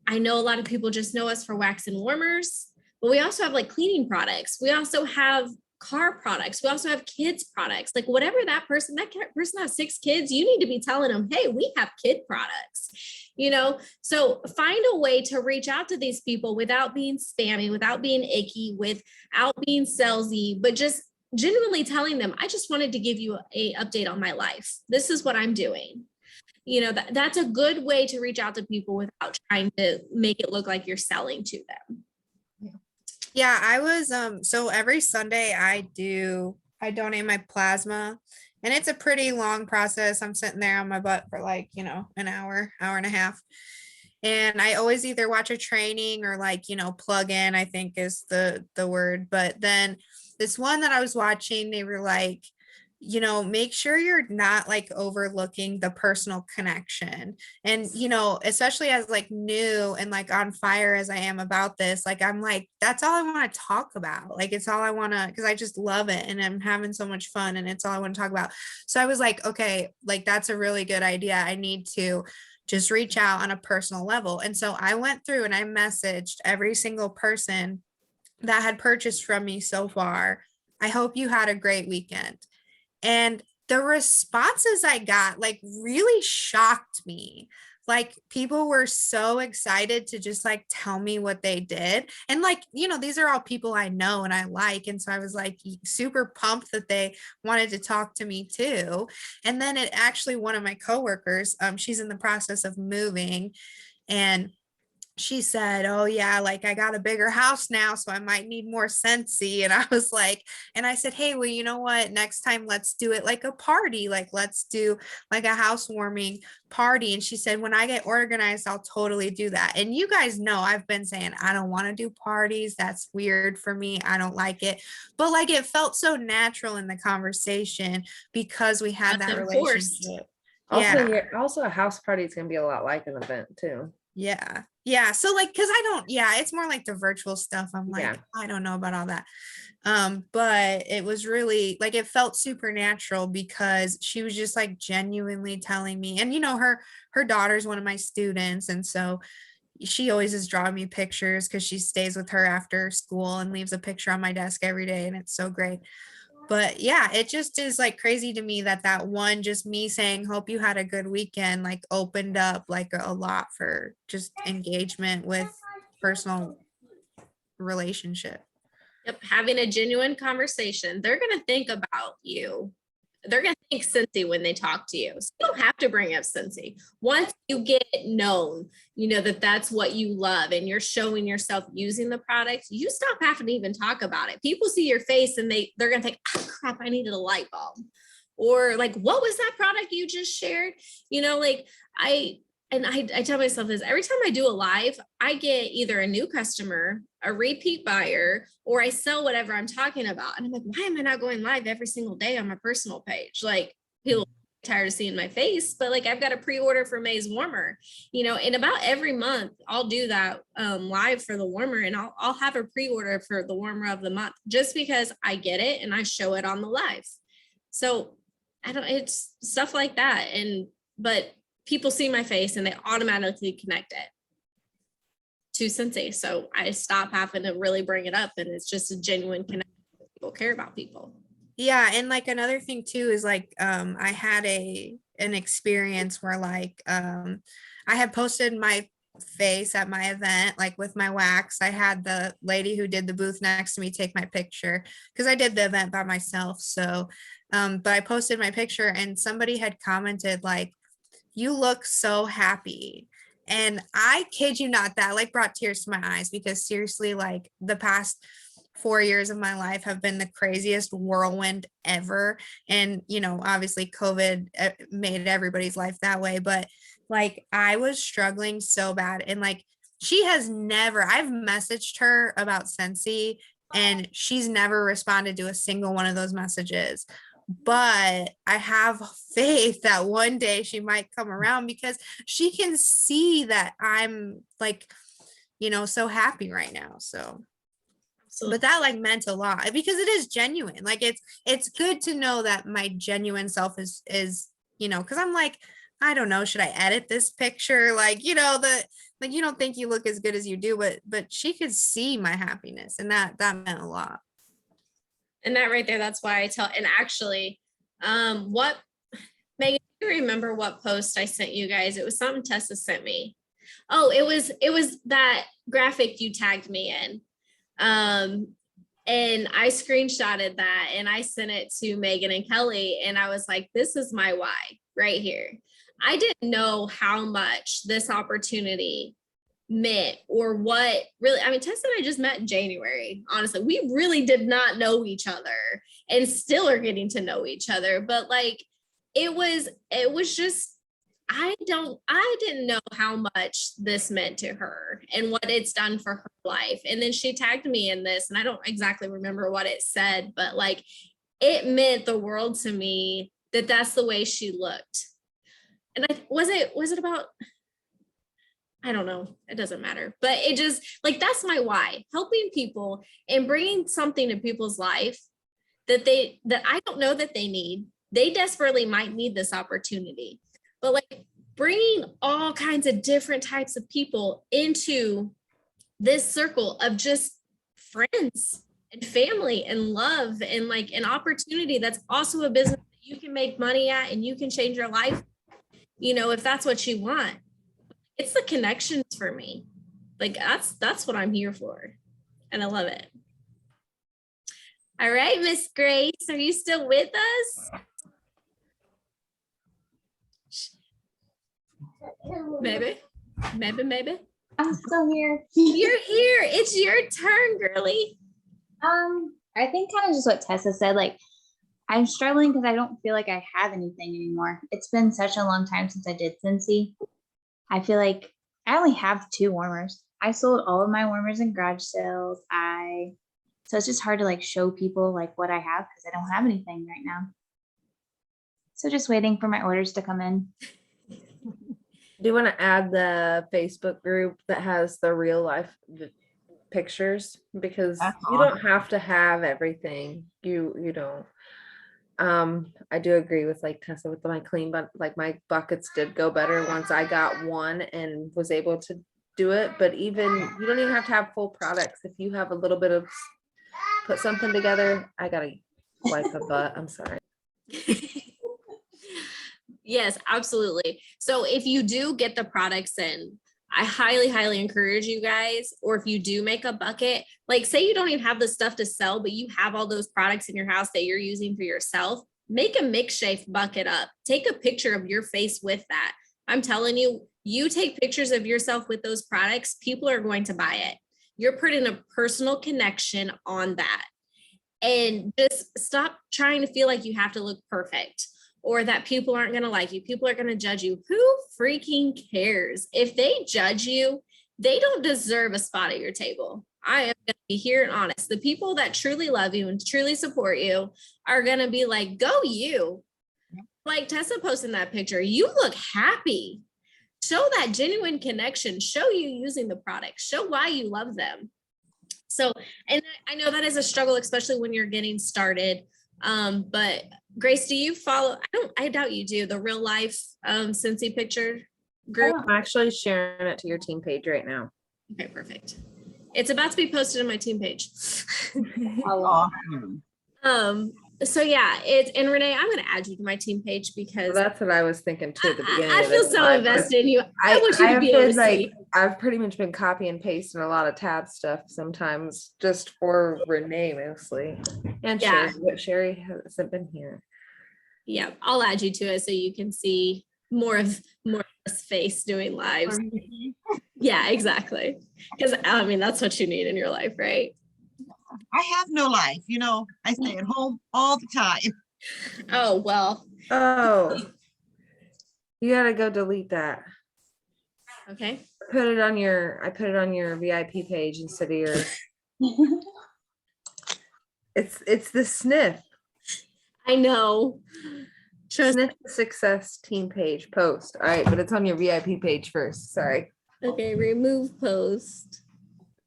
I know a lot of people just know us for wax and warmers, but we also have like cleaning products. We also have car products. We also have kids products. Like whatever that person has 6 kids, you need to be telling them, hey, we have kid products, so find a way to reach out to these people without being spammy, without being icky, without being salesy, but just genuinely telling them, I just wanted to give you an update on my life. This is what I'm doing. That's a good way to reach out to people without trying to make it look like you're selling to them. Yeah, I was so every Sunday I donate my plasma, and it's a pretty long process. I'm sitting there on my butt for like, an hour and a half. And I always either watch a training or like, plug in, I think is the word. But then this one that I was watching, they were like, make sure you're not like overlooking the personal connection. And, especially as like new and like on fire as I am about this, like, I'm like, that's all I want to talk about. Like, it's all I want to, because I just love it and I'm having so much fun and it's all I want to talk about. So I was like, okay, like, that's a really good idea. I need to just reach out on a personal level. And so I went through and I messaged every single person that had purchased from me so far. I hope you had a great weekend. And the responses I got like really shocked me. Like people were so excited to just like tell me what they did. And like, these are all people I know and I like. And so I was like super pumped that they wanted to talk to me too. And then one of my coworkers, she's in the process of moving, and she said, oh yeah, like I got a bigger house now, so I might need more Scentsy. And I was like, and I said, hey, well, you know what? Next time let's do it like a party. Like let's do like a housewarming party. And she said, when I get organized, I'll totally do that. And you guys know I've been saying I don't want to do parties. That's weird for me. I don't like it. But like it felt so natural in the conversation because we had that Nothing forced. relationship. Also, Yeah. also a house party is gonna be a lot like an event too. Yeah. Yeah. So like, cause I don't, yeah, it's more like the virtual stuff. I'm like, Yeah. I don't know about all that. But it was really like, it felt supernatural because she was just like genuinely telling me, and you know, her daughter's one of my students. And so she always is drawing me pictures because she stays with her after school and leaves a picture on my desk every day. And it's so great. But yeah, it just is like crazy to me that that one, just me saying, hope you had a good weekend, like opened up like a lot for just engagement with personal relationship. Yep, having a genuine conversation. They're going to think about you. They're going to think Scentsy when they talk to you. So you don't have to bring up Scentsy. Once you get known, you know that that's what you love and you're showing yourself using the product, you stop having to even talk about it. People see your face and they're going to think, oh crap, I needed a light bulb. Or like, what was that product you just shared? You know, like I tell myself this every time I do a live, I get either a new customer, a repeat buyer, or I sell whatever I'm talking about. And I'm like, why am I not going live every single day on my personal page? Like people are tired of seeing my face, but like I've got a pre-order for May's warmer, you know, and about every month I'll do that live for the warmer, and I'll have a pre-order for the warmer of the month just because I get it and I show it on the live. So it's stuff like that. But people see my face and they automatically connect it to Scentsy. So I stop having to really bring it up, and it's just a genuine connection. People care about people. Yeah. And like another thing too is like I had an experience where like I had posted my face at my event, like with my wax. I had the lady who did the booth next to me take my picture because I did the event by myself. So but I posted my picture and somebody had commented like, you look so happy. And I kid you not, that like brought tears to my eyes because seriously, like the past 4 years of my life have been the craziest whirlwind ever. And, you know, obviously COVID made everybody's life that way, but like I was struggling so bad. And like, I've messaged her about Scentsy and she's never responded to a single one of those messages. But I have faith that one day she might come around because she can see that I'm like, you know, so happy right now. So, but that like meant a lot because it is genuine. Like it's good to know that my genuine self is, you know, cause I'm like, I don't know, should I edit this picture? Like, you know, like, you don't think you look as good as you do, but she could see my happiness and that meant a lot. And that right there, that's why I tell, and actually, what, Megan, do you remember what post I sent you guys? It was something Tessa sent me. Oh, it was that graphic you tagged me in. And I screenshotted that and I sent it to Megan and Kelly. And I was like, this is my why right here. I didn't know how much this opportunity meant or what really, I mean, Tessa and I just met in January. Honestly, we really did not know each other and still are getting to know each other. But like, it was just, I didn't know how much this meant to her and what it's done for her life. And then she tagged me in this, and I don't exactly remember what it said, but like, it meant the world to me that that's the way she looked. And was it about, I don't know. It doesn't matter. But it just like, that's my why, helping people and bringing something to people's life that I don't know that they need. They desperately might need this opportunity, but like bringing all kinds of different types of people into this circle of just friends and family and love and like an opportunity that's also a business that you can make money at and you can change your life, you know, if that's what you want. It's the connections for me. Like that's what I'm here for. And I love it. All right, Miss Grace, are you still with us? Maybe. I'm still here. You're here. It's your turn, girly. I think kind of just what Tessa said. Like, I'm struggling because I don't feel like I have anything anymore. It's been such a long time since I did Scentsy. I feel like I only have 2 warmers. I sold all of my warmers in garage sales. So it's just hard to like show people like what I have because I don't have anything right now. So just waiting for my orders to come in. Do you want to add the Facebook group that has the real life pictures? Because That's you don't have to have everything. You don't. I do agree with like Tessa with my clean, but like my buckets did go better once I got one and was able to do it. But even you don't even have to have full products. If you have a little bit of put something together, I gotta wipe a butt. I'm sorry. Yes, absolutely. So if you do get the products in, I highly, highly encourage you guys, or if you do make a bucket, like say you don't even have the stuff to sell, but you have all those products in your house that you're using for yourself, make a makeshift bucket up. Take a picture of your face with that. I'm telling you, you take pictures of yourself with those products, people are going to buy it. You're putting a personal connection on that. And just stop trying to feel like you have to look perfect or that people aren't going to like you. People are going to judge you. Who freaking cares? If they judge you, they don't deserve a spot at your table. I am going to be here and honest. The people that truly love you and truly support you are going to be like, go you. Like Tessa posted that picture. You look happy. Show that genuine connection. Show you using the product. Show why you love them. So, and I know that is a struggle, especially when you're getting started. But Grace, do you follow? I doubt you do the real life Scentsy picture group. I'm actually sharing it to your team page right now. Okay, perfect. It's about to be posted on my team page. Awesome. So yeah, and Renee, I'm going to add you to my team page because Well, that's what I was thinking too at the beginning. I of feel this so live, invested in you. I want you to have be able been to like, see. I've pretty much been copy and pasting a lot of tab stuff sometimes just for Renee mostly. And Yeah. Sherry, but Sherry hasn't been here. Yeah, I'll add you to it so you can see more of this face doing lives. Yeah, exactly. Because I mean, that's what you need in your life, right? I have no life, I stay at home all the time. Oh, well, Oh, you gotta go delete that. okay. I put it on your VIP page instead of your. It's the sniff. I know. Trust. Sniff the success team page post. All right, but it's on your VIP page first. Sorry. Okay, remove post.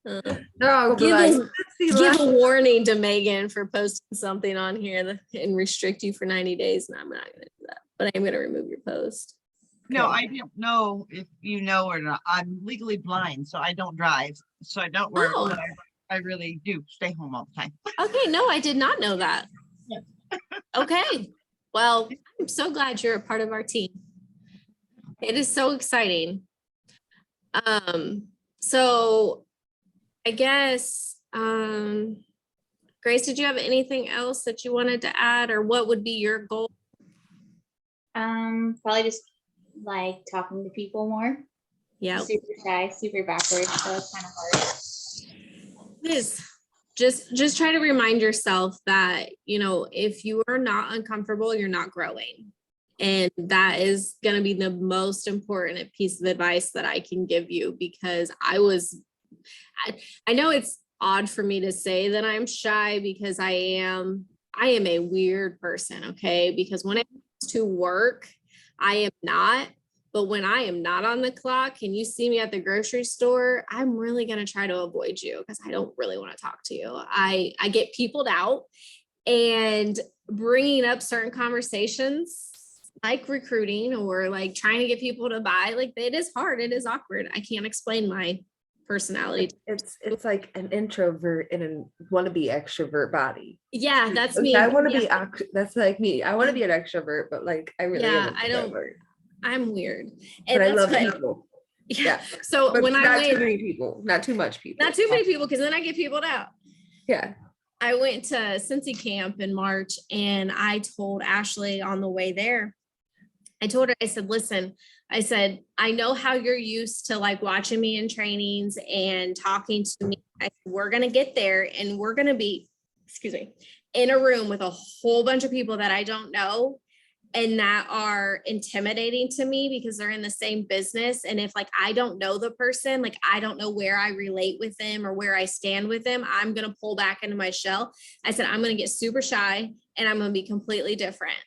No, I'll be Give like, a- Give a warning to Megan for posting something on here and restrict you for 90 days. And I'm not going to do that, but I am going to remove your post. No, Okay. I don't know if you know or not. I'm legally blind, so I don't drive. So I don't work. Oh. But I really do stay home all the time. Okay, no, I did not know that. Yeah. Okay, well, I'm so glad you're a part of our team. It is so exciting. So I guess, Grace, did you have anything else that you wanted to add, or what would be your goal? Probably just like talking to people more. Yeah, Super shy, super backward, so it's kind of hard. it is. Just try to remind yourself that, if you are not uncomfortable, you're not growing. And that is going to be the most important piece of advice that I can give you, because I know it's odd for me to say that I'm shy, because I am a weird person. Okay. Because when it comes to work, I am not. But when I am not on the clock and you see me at the grocery store, I'm really going to try to avoid you because I don't really want to talk to you. I get peopled out, and bringing up certain conversations like recruiting or like trying to get people to buy, like it is hard. It is awkward. I can't explain my personality. It's like an introvert in a wannabe extrovert body. Yeah, that's Okay, me. I want to Yeah. be that's like me. I want to be an extrovert, but like I really Yeah, am an I don't- introvert. I'm weird. But I that's love what- people. Yeah. So But when I not too went, many people, not too much people. not too many people, because then I get peopled out. Yeah. I went to Scentsy camp in March, and I told Ashley on the way there, I told her, I said, listen, I said, I know how you're used to like watching me in trainings and talking to me. We're going to get there and we're going to be, excuse me, in a room with a whole bunch of people that I don't know and that are intimidating to me because they're in the same business. And if like, I don't know the person, like, I don't know where I relate with them or where I stand with them, I'm going to pull back into my shell. I said, I'm going to get super shy and I'm going to be completely different.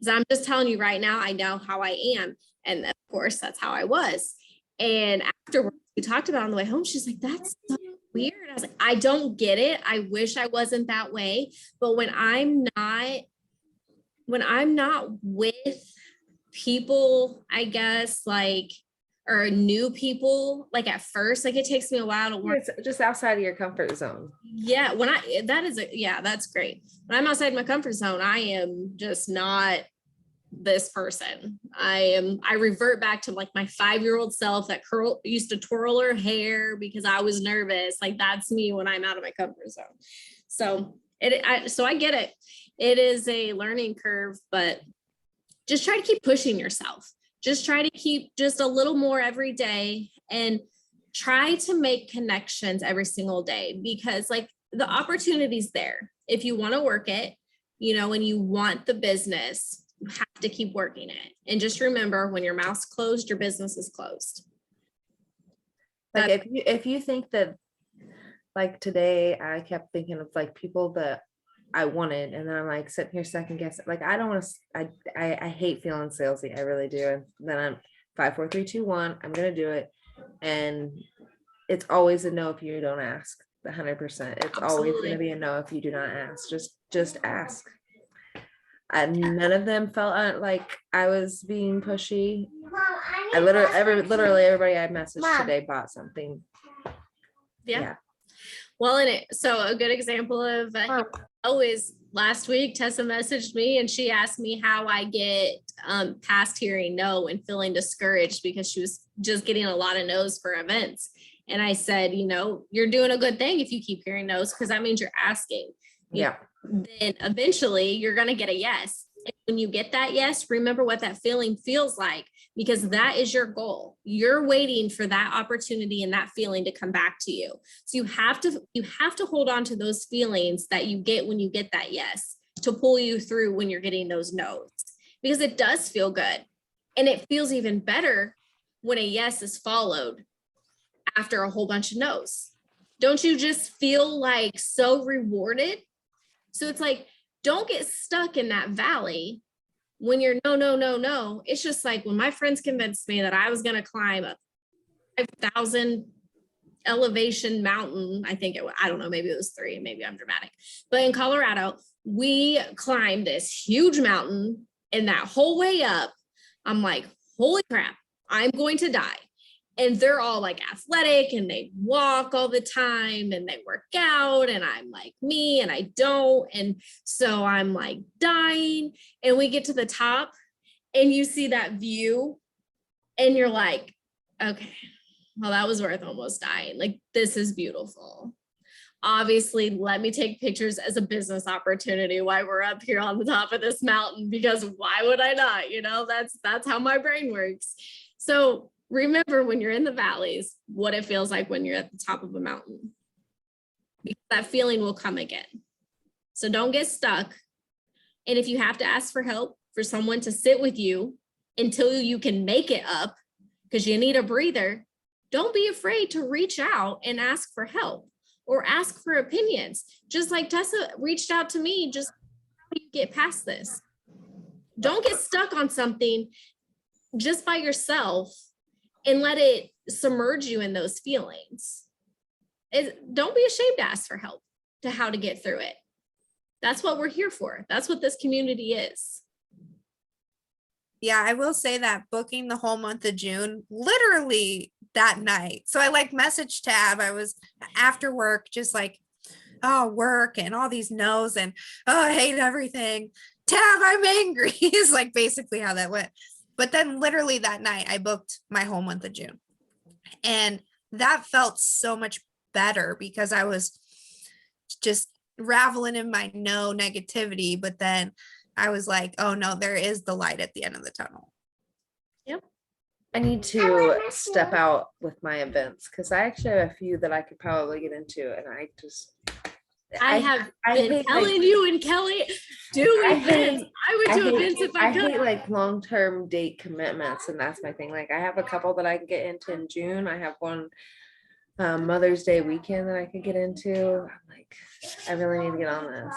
So I'm just telling you right now, I know how I am. And of course, that's how I was. And afterwards, we talked about it on the way home. She's like, that's so weird. I was like, I don't get it. I wish I wasn't that way. But when I'm not with people, I guess, like, or new people, like at first, like it takes me a while to work. It's just outside of your comfort zone. Yeah. That's great. When I'm outside my comfort zone, I am just not this person. I revert back to like my 5-year-old self that used to twirl her hair because I was nervous. Like that's me when I'm out of my comfort zone. So I get it. It is a learning curve, but just try to keep pushing yourself. Just try to keep just a little more every day and try to make connections every single day because like the opportunity's there. If you want to work it, and you want the business, you have to keep working it. And just remember, when your mouth's closed, your business is closed. Like if you think that, like today, I kept thinking of like people that I wanted, and then I'm like sitting here second guessing. Like I don't want to. I hate feeling salesy. I really do. And then I'm 5, 4, 3, 2, 1. I'm gonna do it, and it's always a no if you don't ask. 100%. It's always gonna be a no if you do not ask. Just ask. None of them felt like I was being pushy. I literally everybody I messaged today bought something. Yeah. Well, so a good example of always last week, Tessa messaged me and she asked me how I get past hearing no and feeling discouraged because she was just getting a lot of no's for events. And I said, you're doing a good thing if you keep hearing no's because that means you're asking. Yeah. Then eventually you're going to get a yes. And when you get that yes, remember what that feeling feels like, because that is your goal. You're waiting for that opportunity and that feeling to come back to you. So you have to hold on to those feelings that you get when you get that yes to pull you through when you're getting those no's, because it does feel good. And it feels even better when a yes is followed after a whole bunch of no's. Don't you just feel like so rewarded? So it's like, don't get stuck in that valley when you're no. It's just like when my friends convinced me that I was going to climb a 5,000 elevation mountain. I don't know, maybe it was 3, maybe I'm dramatic. But in Colorado, we climbed this huge mountain, and that whole way up, I'm like, holy crap, I'm going to die. And they're all like athletic and they walk all the time and they work out. And I'm like me and I don't. And so I'm like dying. And we get to the top and you see that view and you're like, okay, well, that was worth almost dying. Like, this is beautiful. Obviously, let me take pictures as a business opportunity while we're up here on the top of this mountain, because why would I not? That's how my brain works. So remember, when you're in the valleys, what it feels like when you're at the top of a mountain. That feeling will come again. So don't get stuck. And if you have to ask for help, for someone to sit with you until you can make it up, because you need a breather, don't be afraid to reach out and ask for help or ask for opinions. Just like Tessa reached out to me, just how do you get past this? Don't get stuck on something just by yourself and let it submerge you in those feelings. Don't be ashamed to ask for help to how to get through it. That's what we're here for. That's what this community is. Yeah, I will say that booking the whole month of June, literally that night. So I messaged Tab. I was after work, just like, oh, work and all these no's and, oh, I hate everything. Tab, I'm angry is like basically how that went. But then literally that night I booked my whole month of June. And that felt so much better because I was just raveling in my no negativity. But then I was like, oh no, there is the light at the end of the tunnel. I need to step out with my events because I actually have a few that I could probably get into, and I have I been hate, telling like, you and Kelly, do I events. hate- I would do events if I I could. hate like long-term date commitments, and that's my thing. Like I have a couple that I can get into in June. I have one Mother's Day weekend that I could get into. I'm like, I really need to get on this.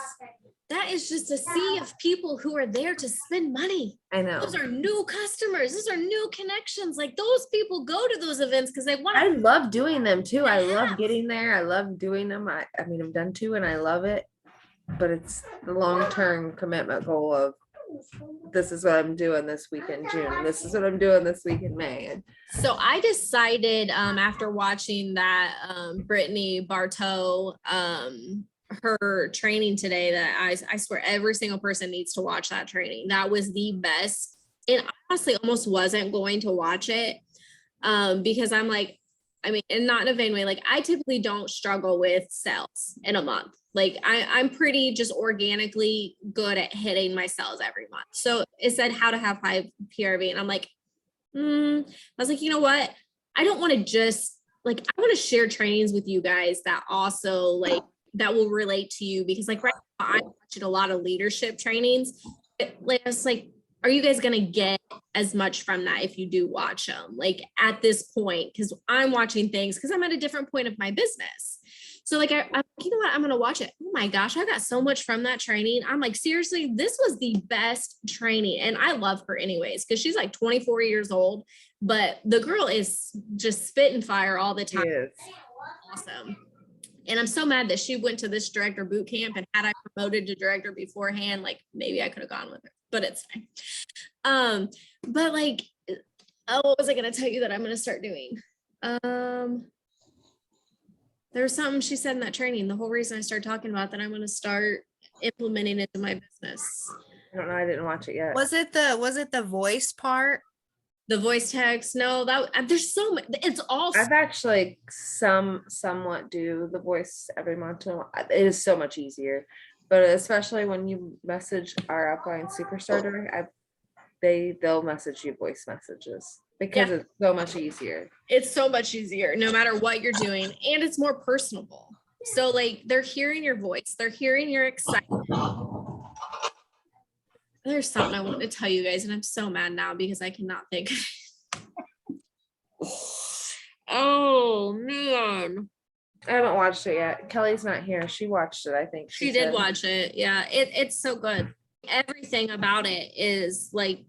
That is just a sea of people who are there to spend money. I know. Those are new customers. Those are new connections. Like those people go to those events because they want I to. love doing them too. I love Yeah. getting there. I love doing them. I mean, I've done two and I love it, but it's the long-term commitment goal of this is what I'm doing this week in June. This is what I'm doing this week in May. And So I decided after watching that Brittany Bartow her training today that I swear every single person needs to watch that training. That was the best. And honestly almost wasn't going to watch it because I'm like, I mean, and not in a vain way, like I typically don't struggle with sales in a month. Like I'm pretty just organically good at hitting my sales every month. So it said how to have high PRV. And I'm like, I was like, you know what? I don't want to just like, I want to share trainings with you guys that also like, that will relate to you because like right now I'm watching a lot of leadership trainings. Like I was like, are you guys gonna get as much from that if you do watch them? Like at this point, because I'm watching things because I'm at a different point of my business. So like I'm you know what? I'm gonna watch it. Oh my gosh, I got so much from that training. I'm like, seriously, this was the best training. And I love her anyways, because she's like 24 years old, but the girl is just spitting fire all the time. yes. Awesome. And I'm so mad that she went to this director boot camp, and had I promoted to director beforehand, like maybe I could have gone with her, but it's fine. But like, oh, what was I going to tell you that I'm going to start doing? There was something she said in that training. The whole reason I started talking about that I'm going to start implementing it in my business. I don't know. I didn't watch it yet. Was it the voice part? The voice text, no, that there's so much. It's all I've actually somewhat do the voice every month in a while. It is so much easier, but especially when you message our upline superstarter, they'll message you voice messages because it's so much easier. It's so much easier no matter what you're doing, and it's more personable. So like they're hearing your voice, they're hearing your excitement. There's something I want to tell you guys, and I'm so mad now because I cannot think. Oh man. I haven't watched it yet. Kelly's not here. She watched it, I think. She did watch it. Yeah, it's so good. Everything about it is like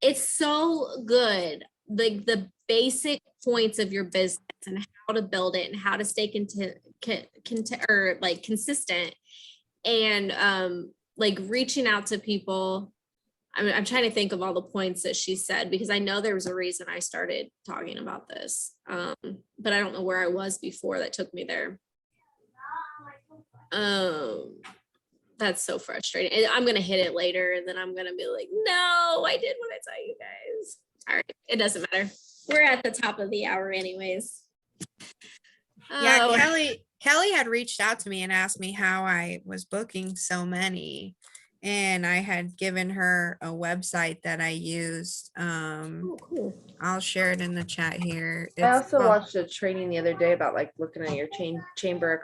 it's so good. Like the basic points of your business and how to build it and how to stay consistent and like reaching out to people. I mean, I'm trying to think of all the points that she said because I know there was a reason I started talking about this, but I don't know where I was before that took me there. That's so frustrating. And I'm gonna hit it later, and then I'm gonna be like, "No, I did what I tell you guys." All right, it doesn't matter. We're at the top of the hour, anyways. Yeah, Kelly had reached out to me and asked me how I was booking so many, and I had given her a website that I used. Oh, cool. I'll share it in the chat here. I also watched a training the other day about like looking at your chamber of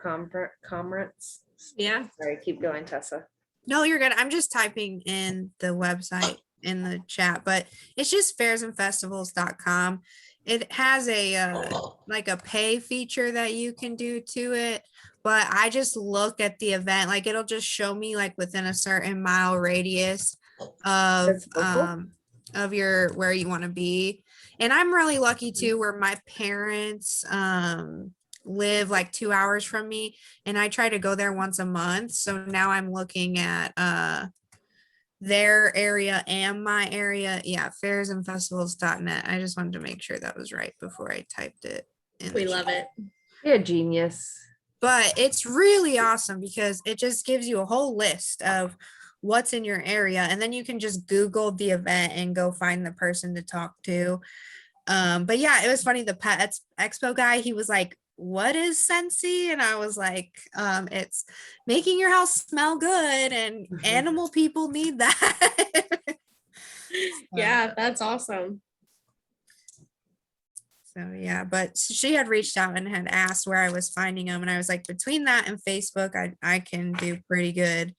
commerce. Yeah. Sorry, keep going, Tessa. No, you're good. I'm just typing in the website in the chat, but it's just fairsandfestivals.com. It has a like a pay feature that you can do to it, but I just look at the event, like it'll just show me like within a certain mile radius of your where you want to be. And I'm really lucky too, where my parents live like 2 hours from me, and I try to go there once a month. So now I'm looking at their area and my area. Yeah, fairsandfestivals.net. I just wanted to make sure that was right before I typed it in. We love it. You're a genius. But it's really awesome because it just gives you a whole list of what's in your area, and then you can just Google the event and go find the person to talk to. But yeah, it was funny. The Pets Expo guy, he was like, "What is Scentsy?" And I was like, it's making your house smell good, and animal people need that. Yeah, that's awesome. So yeah, but she had reached out and had asked where I was finding them, and I was like, between that and Facebook, I can do pretty good.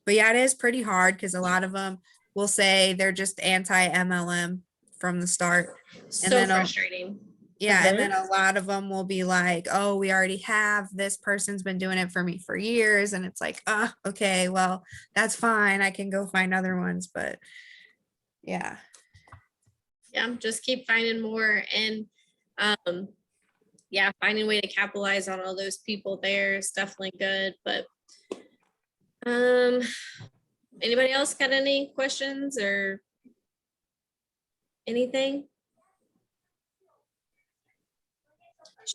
But yeah, it is pretty hard because a lot of them will say they're just anti MLM from the start. So then frustrating. Yeah, and then a lot of them will be like, oh, we already have, this person's been doing it for me for years. And it's like, oh, okay, well, that's fine. I can go find other ones. But yeah. Yeah, just keep finding more, and yeah, finding a way to capitalize on all those people there is definitely good. But anybody else got any questions or anything?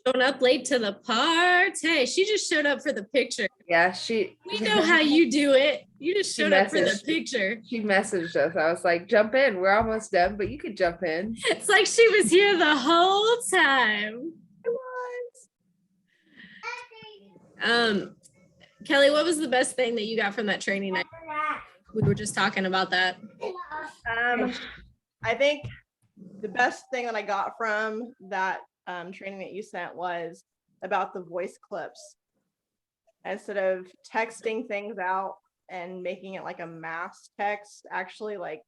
Showing up late to the party. She just showed up for the picture. Yeah, We know how you do it. You just She showed up for the messaged- picture. she messaged us. I was like, jump in. We're almost done, but you could jump in. It's like she was here the whole time. Kelly, what was the best thing that you got from that training night? We were just talking about that. I think the best thing that I got from that training that you sent was about the voice clips. Instead of texting things out and making it like a mass text, actually like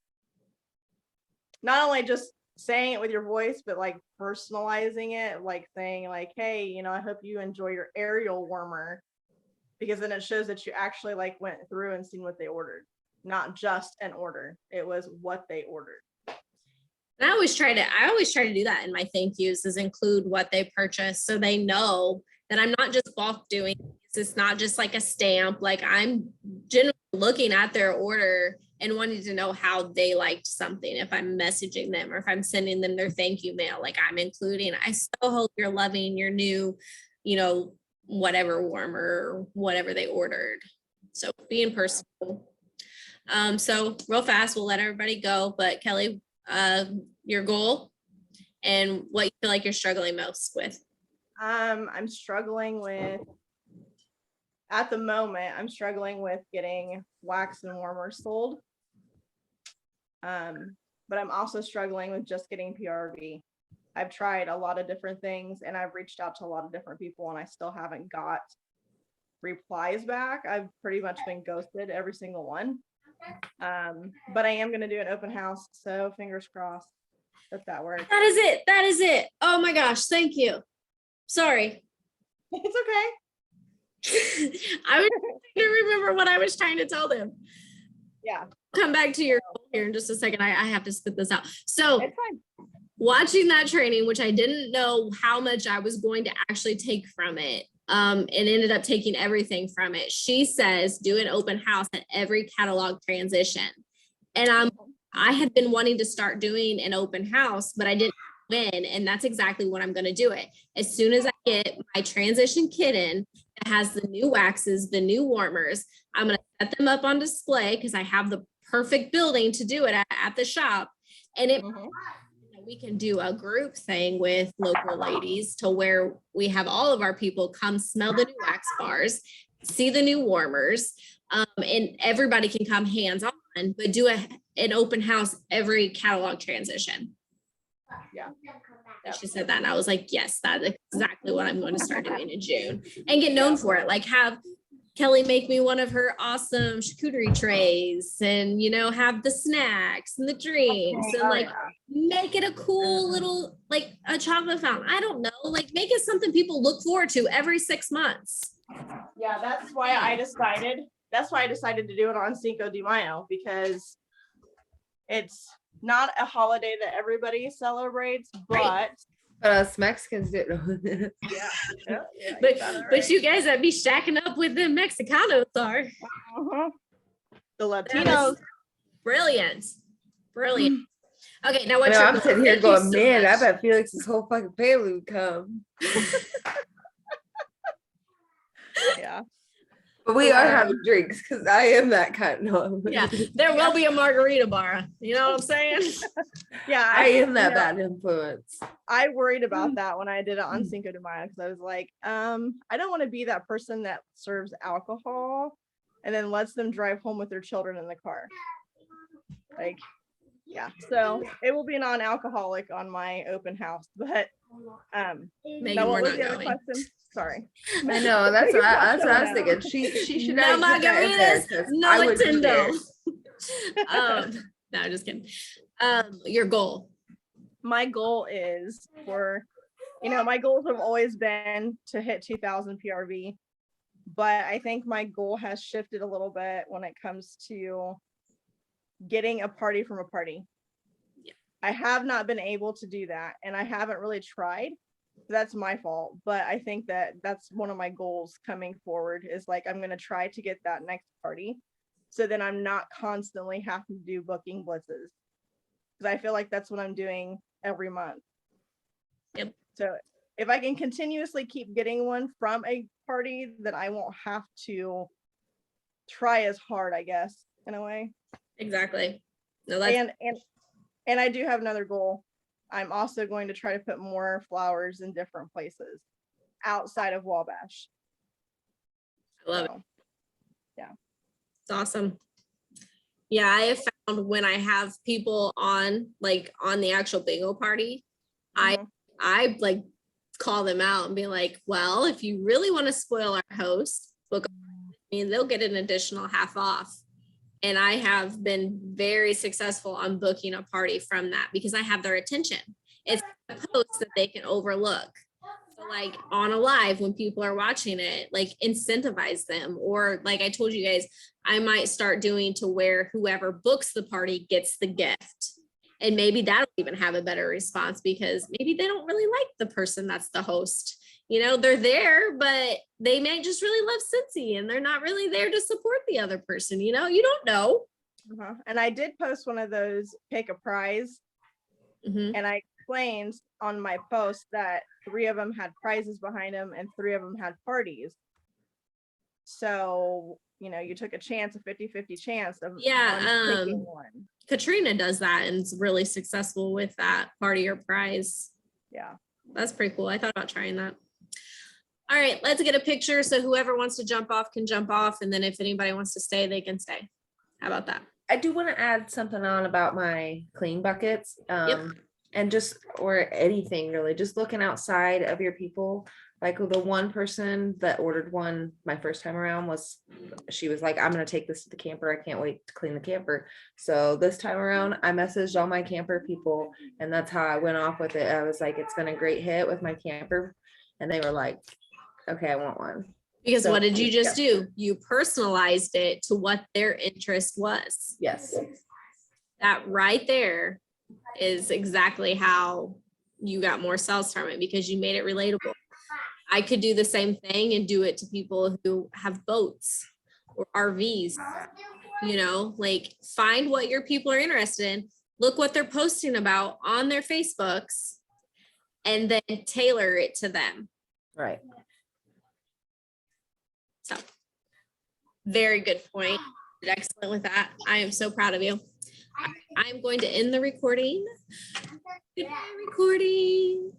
not only just saying it with your voice, but like personalizing it, like saying like, hey, you know, I hope you enjoy your aerial warmer, because then it shows that you actually like went through and seen what they ordered, not just an order. It was what they ordered. And I always try to do that in my thank yous, is include what they purchased so they know that I'm not just bulk doing this. It's not just like a stamp. Like, I'm generally looking at their order and wanting to know how they liked something. If I'm messaging them or if I'm sending them their thank you mail, like I'm including, I so hope you're loving your new, you know, whatever warmer or whatever they ordered. So being personal. So real fast, we'll let everybody go. But Kelly, your goal and what you feel like you're struggling most with. I'm struggling with, at the moment, I'm struggling with getting wax and warmers sold. But I'm also struggling with just getting PRV. I've tried a lot of different things and I've reached out to a lot of different people and I still haven't got replies back. I've pretty much been ghosted, every single one. But I am going to do an open house. So fingers crossed that works. That is it. That is it. Oh my gosh. Thank you. Sorry. It's okay. I was trying to remember what I was trying to tell them. Yeah. Come back to your goal here in just a second. I have to spit this out. So It's fine. watching that training, which I didn't know how much I was going to actually take from it, and ended up taking everything from it. She says, do an open house at every catalog transition. And I had been wanting to start doing an open house, but I didn't win. And that's exactly what I'm going to do it. As soon as I get my transition kit in, that has the new waxes, the new warmers, I'm going to set them up on display because I have the perfect building to do it at the shop. And it we can do a group thing with local ladies to where we have all of our people come smell the new wax bars, see the new warmers, and everybody can come hands-on, but do an open house every catalog transition. Yeah. And she said that, and I was like, yes, that's exactly what I'm going to start doing in June and get known for it. Like, have Kelly make me one of her awesome charcuterie trays and, you know, have the snacks and the drinks and like make it a cool little, like a chocolate fountain. I don't know, like make it something people look forward to every 6 months. Yeah, that's why I decided to do it on Cinco de Mayo, because it's not a holiday that everybody celebrates, but But us Mexicans do. yeah, But you guys that be stacking up with the Mexicanos are the That Latinos. is brilliant. Okay, now what's No, your I'm goal? sitting here Thank you going, so man, I much. bet Felix's whole fucking family would come. Yeah. But we are having drinks because I am that kind of. Yeah, there will be a margarita bar. You know what I'm saying? Yeah, I am that you know, bad influence. I worried about that when I did it on Cinco de Mayo, because I was like, I don't want to be that person that serves alcohol and then lets them drive home with their children in the car. Like, yeah, so it will be non-alcoholic on my open house, but Megan, now we're what was not the other going. question? Sorry. I know, that's Megan what I, brought that's what I was someone thinking. out. She should No already put that in there, margaritas, 'cause no I would be there. Nintendo. No, just kidding. Your goal. My goal is for, my goals have always been to hit 2000 PRV, but I think my goal has shifted a little bit when it comes to getting a party from a party. Yeah. I have not been able to do that, and I haven't really tried. That's my fault, but I think that that's one of my goals coming forward is like, I'm going to try to get that next party. So then I'm not constantly having to do booking blitzes, because I feel like that's what I'm doing every month. Yep. So if I can continuously keep getting one from a party, then I won't have to try as hard, I guess, in a way. Exactly. No, that's And I do have another goal. I'm also going to try to put more flowers in different places outside of Wabash. I love it. Yeah. It's awesome. Yeah, I have found when I have people on the actual bingo party, Mhm. I like call them out and be like, well, if you really want to spoil our host, book me and they'll get an additional half off. And I have been very successful on booking a party from that because I have their attention. It's a post that they can overlook. So like on a live, when people are watching it, like incentivize them. Or like I told you guys, I might start doing to where whoever books the party gets the gift. And maybe that'll even have a better response because maybe they don't really like the person that's the host. They're there, but they may just really love Scentsy and they're not really there to support the other person. You don't know. And I did post one of those pick a prize. Mhm. And I explained on my post that 3 of them had prizes behind them and 3 of them had parties. So, you took a chance, a 50-50 chance of picking one. Katrina does that and is really successful with that party or prize. Yeah. That's pretty cool. I thought about trying that. All right, let's get a picture. So whoever wants to jump off can jump off. And then if anybody wants to stay, they can stay. How about that? I do want to add something on about my clean buckets. And just, or anything really, just looking outside of your people. Like the one person that ordered one my first time around she was like, I'm going to take this to the camper. I can't wait to clean the camper. So this time around, I messaged all my camper people and that's how I went off with it. I was like, it's been a great hit with my camper. And they were like, okay, I want one. Because what did you just do? You personalized it to what their interest was. Yes. That right there is exactly how you got more sales from it because you made it relatable. I could do the same thing and do it to people who have boats or RVs, like find what your people are interested in, look what they're posting about on their Facebooks, and then tailor it to them. Right. So very good point. Did excellent with that. I am so proud of you. I'm going to end the recording. Goodbye, recording.